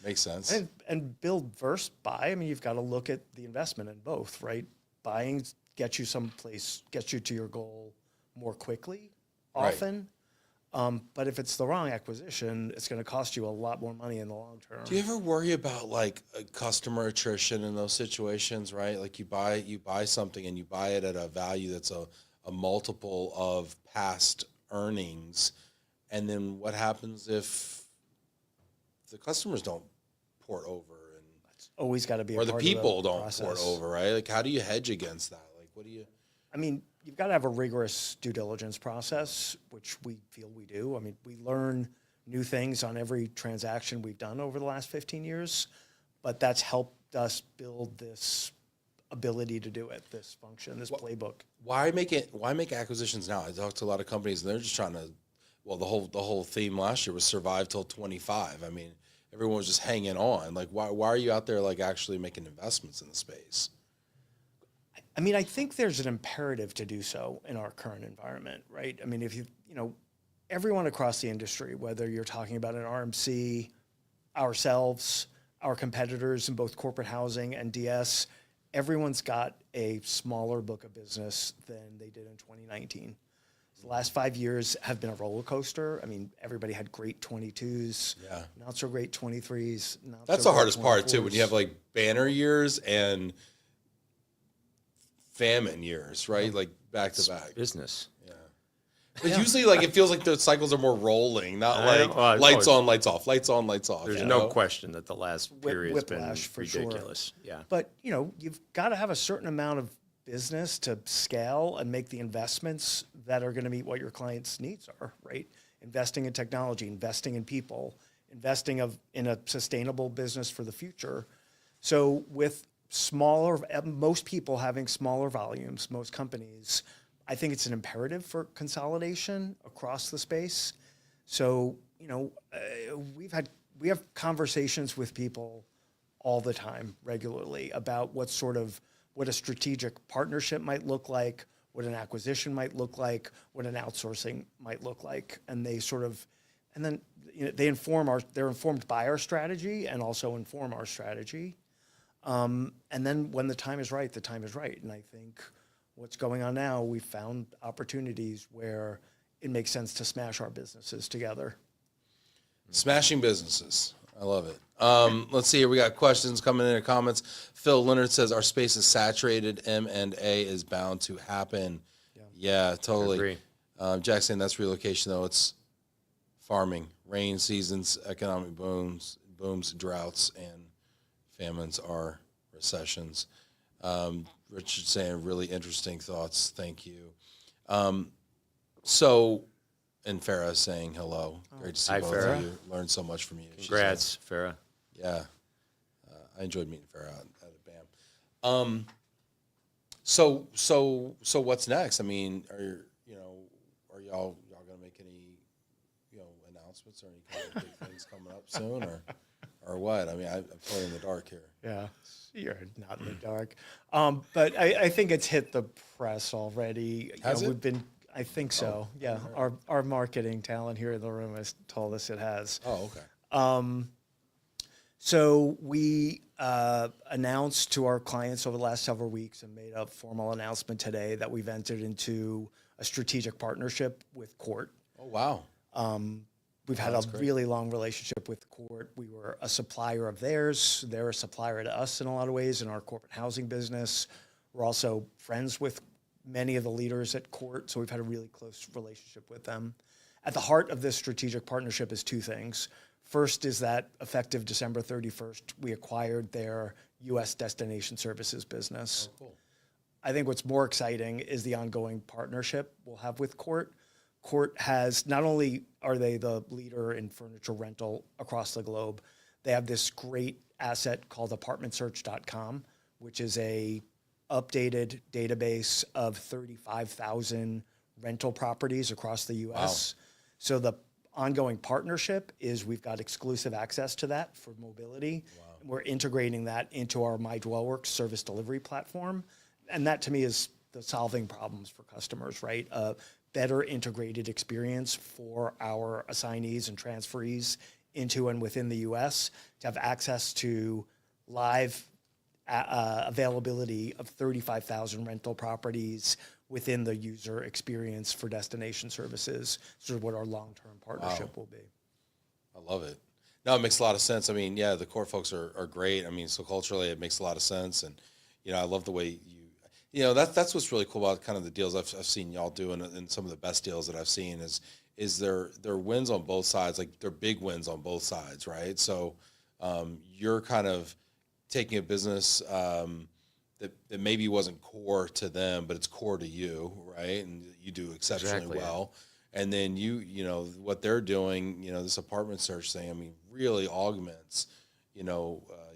A: makes sense.
C: And build versus buy, I mean, you've got to look at the investment in both, right? Buying gets you someplace, gets you to your goal more quickly,
A: Right.
C: often. But if it's the wrong acquisition, it's going to cost you a lot more money in the long term.
A: Do you ever worry about like customer attrition in those situations, right? Like you buy something and you buy it at a value that's a multiple of past earnings, and then what happens if the customers don't port over,
C: It's always got to be a
A: or the
C: part
A: people
C: of the
A: don't
C: process.
A: port over, right? Like, how do you hedge against that? Like, what do you?
C: I mean, you've got to have a rigorous due diligence process, which we feel we do. I mean, we learn new things on every transaction we've done over the last 15 years, but that's helped us build this ability to do it, this function, this playbook.
A: Why make acquisitions now? I talked to a lot of companies and they're just trying to, well, the whole theme last year was survive till 25. I mean, everyone was just hanging on. Like, why are you out there like actually making investments in the space?
C: I mean, I think there's an imperative to do so in our current environment, right? I mean, if everyone across the industry, whether you're talking about an RMC, ourselves, our competitors in both corporate housing and DS, everyone's got a smaller book of business than they did in 2019. The last 5 years have been a roller coaster. I mean, everybody had great 22s,
A: Yeah.
C: not so great 23s.
A: That's the hardest part too, when you have like banner years and famine years, right? Like back to back.
B: Business.
A: Yeah. But usually, like, it feels like the cycles are more rolling, not
B: I know.
A: like
B: Well,
A: lights on, lights off, lights on, lights off.
B: There's
A: you
B: no
A: know?
B: question that the last period's been
C: whiplash for sure.
B: ridiculous. Yeah.
C: But, you've got to have a certain amount of business to scale and make the investments that are going to meet what your clients' needs are, right? Investing in technology, investing in people, investing in a sustainable business for the future. So with most people having smaller volumes, most companies, I think it's an imperative for consolidation across the space. So, we have conversations with people all the time, regularly, about what a strategic partnership might look like, what an acquisition might look like, what an outsourcing might look like, and they sort of, and then they're informed by our strategy and also inform our strategy. And then when the time is right, the time is right. And I think what's going on now, we've found opportunities where it makes sense to smash our businesses together.
A: Smashing businesses. I love it. Let's see here. We got questions coming in, comments. Phil Leonard says our space is saturated. M&A is bound to happen. Yeah, totally.
B: Agree.
A: Jack saying that's relocation though. It's farming, rain seasons, economic booms, droughts, and famines are recessions. Richard saying really interesting thoughts. Thank you. And Farah saying hello. Great to see
B: Hi,
A: both
B: Farah.
A: of you. Learned so much from you.
B: Congrats, Farah.
A: Yeah. I enjoyed meeting Farah out at BAM. So what's next? I mean, are y'all gonna make any, announcements or any kind of big things coming up soon or what? I mean, I'm totally in the dark here.
C: Yeah, you're not in the dark. But I think it's hit the press already.
A: Has it?
C: We've been, I think so. Yeah, our marketing talent here in the room has told us it has.
A: Oh, okay.
C: So we announced to our clients over the last several weeks and made a formal announcement today that we've entered into a strategic partnership with Court.
A: Oh, wow.
C: We've had a really long relationship with Court. We were a supplier of theirs. They're a supplier to us in a lot of ways in our corporate housing business. We're also friends with many of the leaders at Court, so we've had a really close relationship with them. At the heart of this strategic partnership is two things. First is that effective December 31st, we acquired their U.S. destination services business.
A: Oh, cool.
C: I think what's more exciting is the ongoing partnership we'll have with Court. Court has, not only are they the leader in furniture rental across the globe, they have this great asset called apartmentsearch.com, which is a updated database of 35,000 rental properties across the U.S. Wow. So the ongoing partnership is we've got exclusive access to that for mobility. Wow. We're integrating that into our My Dwellworks service delivery platform. And that to me is the solving problems for customers, right? A better integrated experience for our assignees and transferees into and within the U.S. to have access to live availability of 35,000 rental properties within the user experience for destination services, sort of what our long-term partnership will be.
A: I love it. No, it makes a lot of sense. I mean, yeah, the Court folks are great. I mean, so culturally it makes a lot of sense. And, I love the way that's what's really cool about kind of the deals I've seen y'all do, and some of the best deals that I've seen is their wins on both sides, like they're big wins on both sides, right? So you're kind of taking a business that maybe wasn't core to them, but it's core to you, right? And you do exceptionally well. Yeah. And then what they're doing, this apartment search thing, I mean, really augments,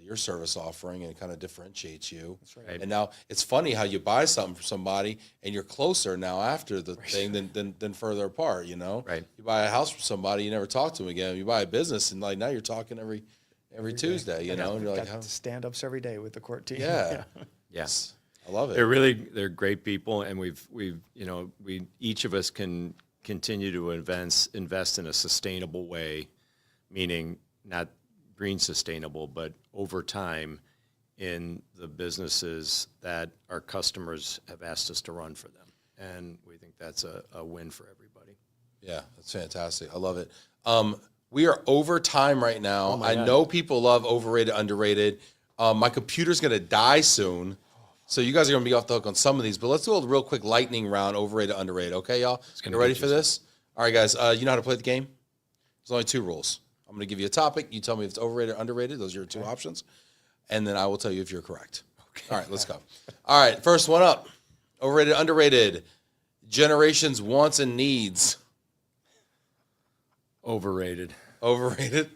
A: your service offering and kind of differentiates you. That's right. And now it's funny how you buy something for somebody and you're closer now after the thing than further apart, Right. You buy a house from somebody, you never talk to them again. You buy a business and like now you're talking every Tuesday, and you're like,
C: stand-ups every day with the Court team.
A: Yeah.
B: Yes.
A: I love it.
B: They're great people, and we each of us can continue to invest in a sustainable way, meaning not green sustainable, but over time in the businesses that our customers have asked us to run for them. And we think that's a win for everybody.
A: Yeah, that's fantastic. I love it. We are over time right now.
B: Oh I
A: know people love overrated, underrated. My computer's going to die soon. So you guys are going to be off the hook on some of these, but let's do a real quick lightning round, overrated, underrated. Okay, y'all? You ready for this? All right, guys. You know how to play the game? There's only two rules. I'm going to give you a topic. You tell me if it's overrated or underrated. Those are your two options. And then I will tell you if you're correct. Okay. All right, let's go. All right, first one up. Overrated, underrated. Generations' wants and needs.
B: Overrated.
A: Overrated?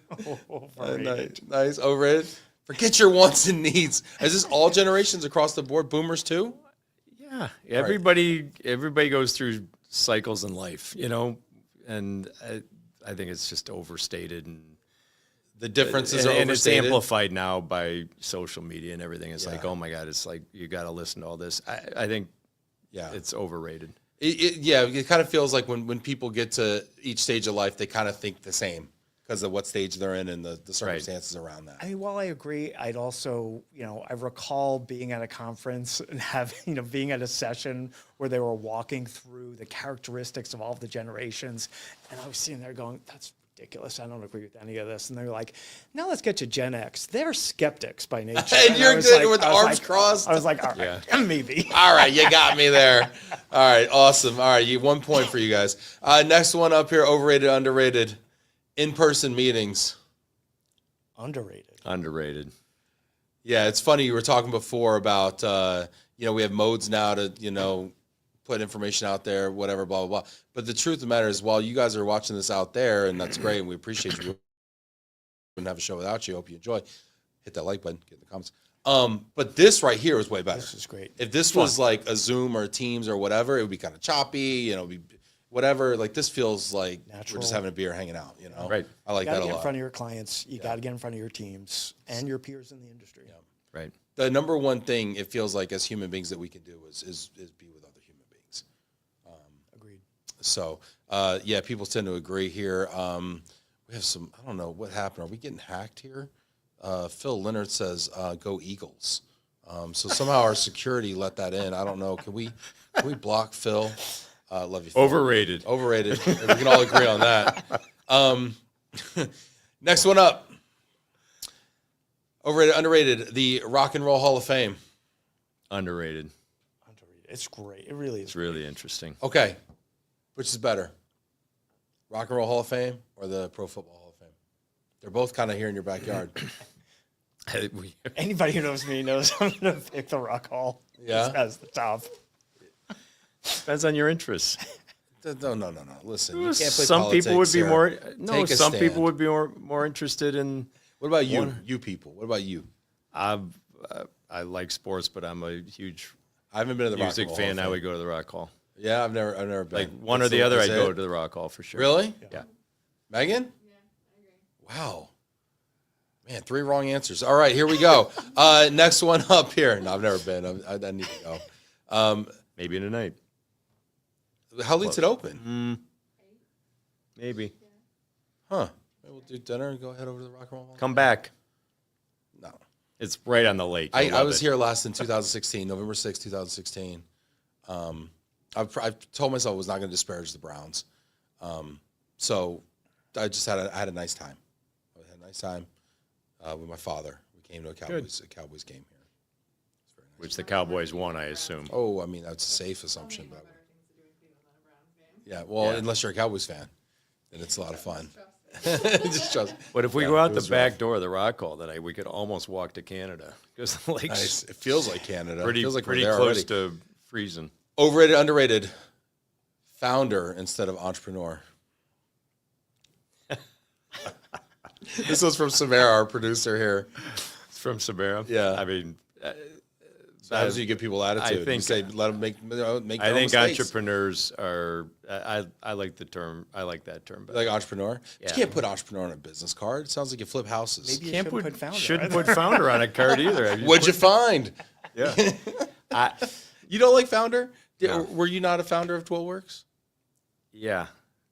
C: Overrated.
A: Nice. Overrated? Forget your wants and needs. Is this all generations across the board? Boomers too?
B: Yeah. Everybody goes through cycles in life, and I think it's just overstated, and
A: the differences are overstated.
B: And it's amplified now by social media and everything. It's like, oh my God, it's like you got to listen to all this. I think
A: Yeah.
B: It's overrated.
A: It kind of feels like when people get to each stage of life, they kind of think the same because of what stage they're in and the circumstances around that.
C: I mean, while I agree, I'd also, I recall being at a conference and having, being at a session where they were walking through the characteristics of all of the generations. And I was sitting there going, that's ridiculous. I don't agree with any of this. And they're like, now let's get to Gen X. They're skeptics by nature.
A: And you're good with arms crossed?
C: I was like, all right, maybe.
A: All right, you got me there. All right, awesome. All right, 1 point for you guys. Next one up here, overrated, underrated, in-person meetings.
C: Underrated.
A: Yeah, it's funny. You were talking before about, we have modes now to, put information out there, whatever, blah, blah, blah. But the truth of the matter is, while you guys are watching this out there, and that's great, and we appreciate you. We wouldn't have a show without you. Hope you enjoy. Hit that like button, get in the comments. But this right here is way better.
C: This is great.
A: If this was like a Zoom or a Teams or whatever, it would be kind of choppy, whatever. Like this feels like
C: Natural.
A: we're just having a beer hanging out,
B: Right.
A: I like
C: You
A: that
C: got to
A: a
C: get in
A: lot.
C: front of your clients. You got to get in front of your teams and your peers in the industry.
B: Right.
A: The number one thing it feels like as human beings that we can do is be with other human beings.
C: Agreed.
A: So, people tend to agree here. We have some, I don't know what happened. Are we getting hacked here? Phil Leonard says, go Eagles. So somehow our security let that in. I don't know. Can we block Phil? Love you, Phil.
B: Overrated.
A: Overrated. We can all agree on that. Next one up. Overrated, underrated. The Rock and Roll Hall of Fame.
B: Underrated.
C: It's great. It really is.
B: It's really interesting.
A: Okay. Which is better? Rock and Roll Hall of Fame or the Pro Football Hall of Fame? They're both kind of here in your backyard.
C: Anybody who knows me knows I'm going to pick the Rock Hall.
A: Yeah?
C: As the top.
B: Depends on your interests.
A: No. Listen, you can't play
B: Some people would
A: politics
B: be
A: here.
B: more. No,
A: Take a
B: some
A: stand.
B: people would be more interested in.
A: What about you? You people. What about you?
B: I like sports, but I'm a huge
A: I haven't been to the
B: music
A: Rock and Roll
B: fan.
A: Hall
B: I
A: of
B: would
A: Fame.
B: go to the Rock Hall.
A: Yeah, I've never been.
B: Like one or
A: That's
B: the other, I'd
A: is
B: go
A: it?
B: to the Rock Hall for sure.
A: Really?
B: Yeah.
A: Megan? Yeah, I agree. Wow. Man, 3 wrong answers. All right, here we go. Next one up here. No, I've never been. I need to go.
B: Maybe tonight.
A: How late's it open?
B: Maybe.
A: Huh. Maybe we'll do dinner and go head over to the Rock and Roll Hall.
B: Come back.
A: No.
B: It's right on the lake.
A: I
B: You'll love
A: was
B: it.
A: here last in 2016, November 6, 2016. I've told myself I was not going to disparage the Browns. So I just had a nice time. I had a nice time with my father. We came to a Cowboys game here. It's very nice.
B: Which the Cowboys won, I assume.
A: Oh, I mean, that's a safe assumption. But yeah, well,
B: Yeah.
A: unless you're a Cowboys fan, then it's a lot of fun. Just trust.
B: But if we
A: Yeah,
B: go out
A: it
B: the
A: was
B: back
A: rough.
B: door of the Rock Hall tonight, we could almost walk to Canada because the lake's
A: Nice. It feels like Canada.
B: pretty
A: it feels like
B: pretty
A: we're there
B: close
A: already.
B: to freezing.
A: Overrated, underrated. Founder instead of entrepreneur. This was from Samara, our producer here.
B: It's from Sabera.
A: Yeah.
B: I mean,
A: So how does you give people attitude?
B: I think-
A: you say let them make their own
B: I think
A: mistakes.
B: entrepreneurs are. I like the term. I like that term.
A: Like entrepreneur.
B: Yeah.
A: You can't put entrepreneur on a business card. It sounds like you flip houses.
C: Maybe you
B: Can't
C: shouldn't put founder.
B: shouldn't
C: either.
B: put founder on a card either.
A: What'd you find?
B: Yeah.
A: You don't like founder?
B: No.
A: Were you not a founder of Dwellworks?
B: Yeah.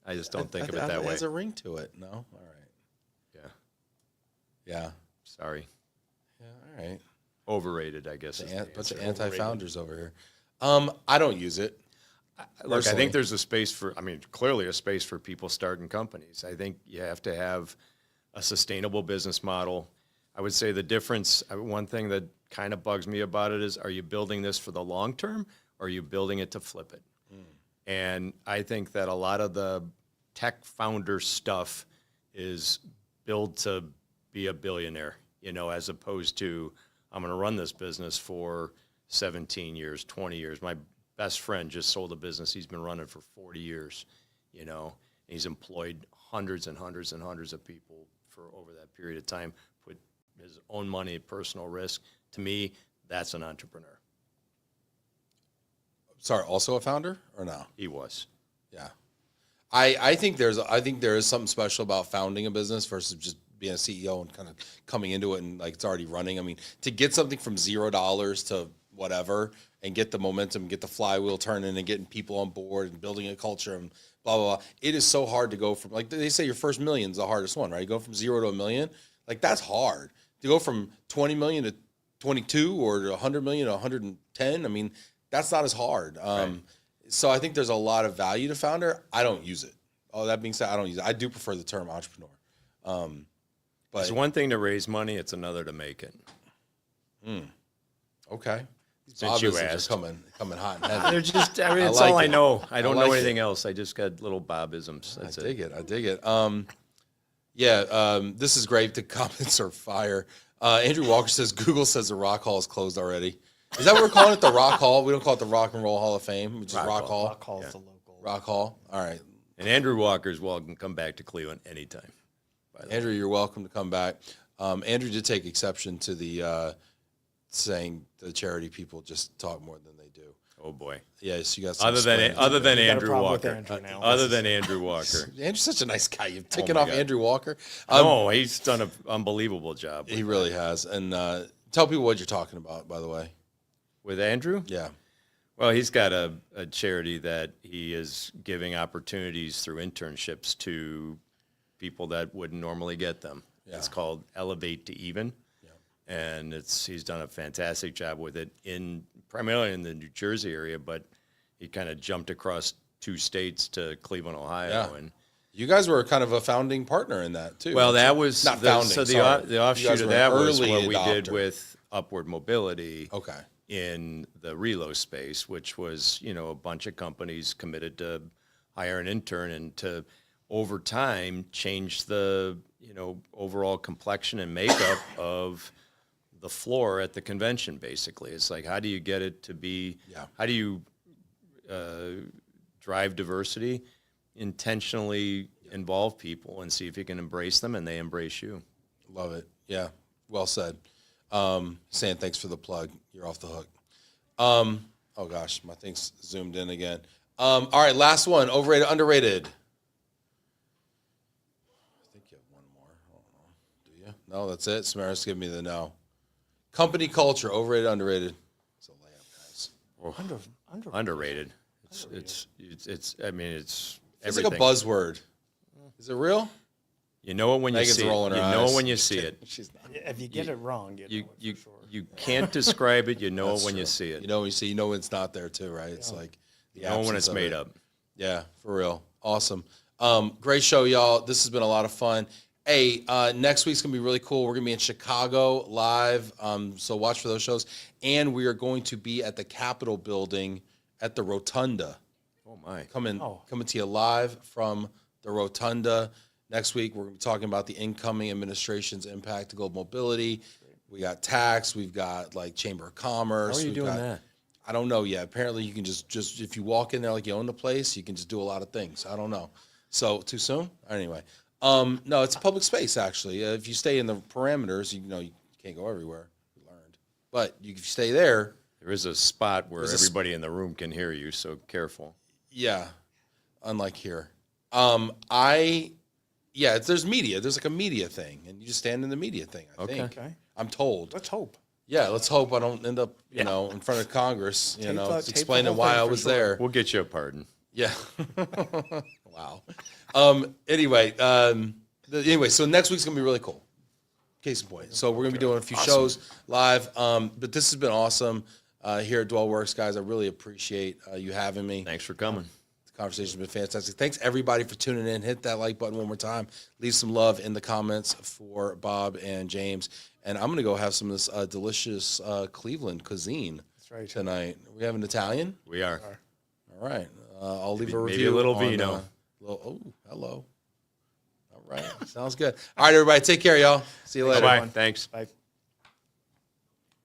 B: I just don't think of it that
A: It
B: way.
A: has a ring to it. No? All right.
B: Yeah.
A: Yeah.
B: Sorry.
A: Yeah, all right.
B: Overrated, I guess. is the
A: Bunch
B: answer.
A: of anti-founders over here. I don't use it.
B: Look, I
A: personally.
B: think there's a space for, clearly a space for people starting companies. I think you have to have a sustainable business model. I would say the difference, one thing that kind of bugs me about it is, are you building this for the long term or are you building it to flip it? And I think that a lot of the tech founder stuff is built to be a billionaire, as opposed to, I'm going to run this business for 17 years, 20 years. My best friend just sold a business he's been running for 40 years, and he's employed hundreds and hundreds and hundreds of people for over that period of time, put his own money at personal risk. To me, that's an entrepreneur.
A: Sorry, also a founder or no?
B: He was.
A: Yeah. I think there is something special about founding a business versus just being a CEO and kind of coming into it and like it's already running. I mean, to get something from $0 to whatever and get the momentum, get the flywheel turning and getting people on board and building a culture and blah, blah, blah. It is so hard to go from, like they say, your first million is the hardest one, right? You go from 0 to 1 million. Like, that's hard. To go from 20 million to 22 or to 100 million to 110, I mean, that's not as hard. So I think there's a lot of value to founder. I don't use it. Oh, that being said, I don't use it. I do prefer the term entrepreneur. But
B: It's one thing to raise money; it's another to make it.
A: okay.
B: Since you
A: Bob is
B: asked.
A: Coming hot and heavy.
B: They're just, I mean,
A: I
B: it's
A: like
B: all I
A: it.
B: know. I don't
A: I like
B: know
A: it.
B: anything else. I just got little Bobisms. That's
A: I
B: it.
A: dig it. I dig it. This is great. The comments are fire. Andrew Walker says, Google says the Rock Hall is closed already. Is that what we're calling it, the Rock Hall? We don't call it the Rock and Roll Hall of Fame, which is Rock Hall.
C: Rock Hall's the local.
A: Rock Hall. All right.
B: And Andrew Walker's welcome to come back to Cleveland anytime.
A: Andrew, you're welcome to come back. Andrew did take exception to the saying the charity people just talk more than they do.
B: Oh boy.
A: Yes, you got some
B: Other than
C: You got a
B: Andrew
C: problem with
B: Walker.
C: Andrew now.
B: Other than Andrew Walker.
A: Andrew's such a nice guy. You're ticking
B: my
A: off
B: God.
A: Andrew Walker.
B: No, he's done an unbelievable job.
A: He really has. And tell people what you're talking about, by the way.
B: With Andrew?
A: Yeah.
B: Well, he's got a charity that he is giving opportunities through internships to people that wouldn't normally get them.
A: Yeah.
B: It's called Elevate to Even.
A: Yeah.
B: And he's done a fantastic job with it primarily in the New Jersey area, but he kind of jumped across 2 states to Cleveland, Ohio.
A: Yeah.
B: And
A: You guys were kind of a founding partner in that, too.
B: well, that was
A: Not founding,
B: so
A: sorry.
B: the
A: You
B: offshoot
A: guys
B: of
A: were
B: that
A: an
B: was
A: early
B: what we did
A: adopter.
B: with Upward Mobility.
A: Okay.
B: In the Relo space, which was, a bunch of companies committed to hire an intern and to, over time, change the, overall complexion and makeup of the floor at the convention, basically. It's like, how do you get it to be, how do you drive diversity, intentionally involve people and see if you can embrace them and they embrace you.
A: Love it. Yeah. Well said. Saying thanks for the plug. You're off the hook. Oh gosh, my thing's zoomed in again. All right, last one. Overrated, underrated. I think you have one more. I don't know. Do you? No, that's it. Samaris, give me the no. Company culture, overrated, underrated. It's a layup, guys.
B: Underrated. It's I mean, it's
A: It's
B: everything.
A: like a buzzword. Is it real?
B: You know it when you
A: Megan's
B: see it.
A: rolling her
B: You know
A: eyes.
B: when you see it.
A: She's not.
C: If you get it wrong, you know
B: You
C: it for sure.
B: you can't describe it. You know
A: That's
B: it when
A: true.
B: you see it.
A: You know when you see, you know when it's not there too, right? It's like the
B: You know when
A: absence
B: it's
A: of
B: made
A: it.
B: up.
A: Yeah, for real. Awesome. Great show, y'all. This has been a lot of fun. Hey, next week's gonna be really cool. We're gonna be in Chicago live, so watch for those shows. And we are going to be at the Capitol building at the Rotunda.
B: Oh my.
A: Coming to you live from the Rotunda. Next week, we're going to be talking about the incoming administration's impact to global mobility. We got tax. We've got like Chamber of Commerce.
B: How are you
A: We've
B: doing
A: got-
B: that?
A: I don't know yet. Apparently, you can just if you walk in there like you own the place, you can just do a lot of things. I don't know. So too soon? Anyway, no, it's a public space actually. If you stay in the parameters, you can't go everywhere. We learned, but if you stay there,
B: There is a spot where
A: There's a
B: everybody in the room can hear you, so careful.
A: yeah. Unlike here, there's media. There's like a media thing, and you just stand in the media thing. I think.
C: Okay.
A: I'm told.
C: Let's hope.
A: Yeah, let's hope I don't end up, in front of Congress,
C: Tape the
A: explaining
C: whole
A: why
C: thing
A: I
C: for
A: was
C: sure.
A: there.
B: We'll get you a pardon.
A: Yeah. Wow. Anyway, so next week's gonna be really cool. Case in point. So we're gonna be doing a few shows live. But this has been awesome here at Dwellworks, guys. I really appreciate you having me.
B: Thanks for coming.
A: The conversation's been fantastic. Thanks everybody for tuning in. Hit that like button one more time. Leave some love in the comments for Bob and James. And I'm gonna go have some of this delicious Cleveland cuisine
C: right.
A: tonight. Are we having Italian?
B: We are.
A: All right. I'll leave a
B: Maybe
A: review.
B: a little
A: on,
B: vino.
A: Hello. All right. Sounds good. All right, everybody. Take care, y'all. See you later.
B: Bye. Thanks.
C: Bye.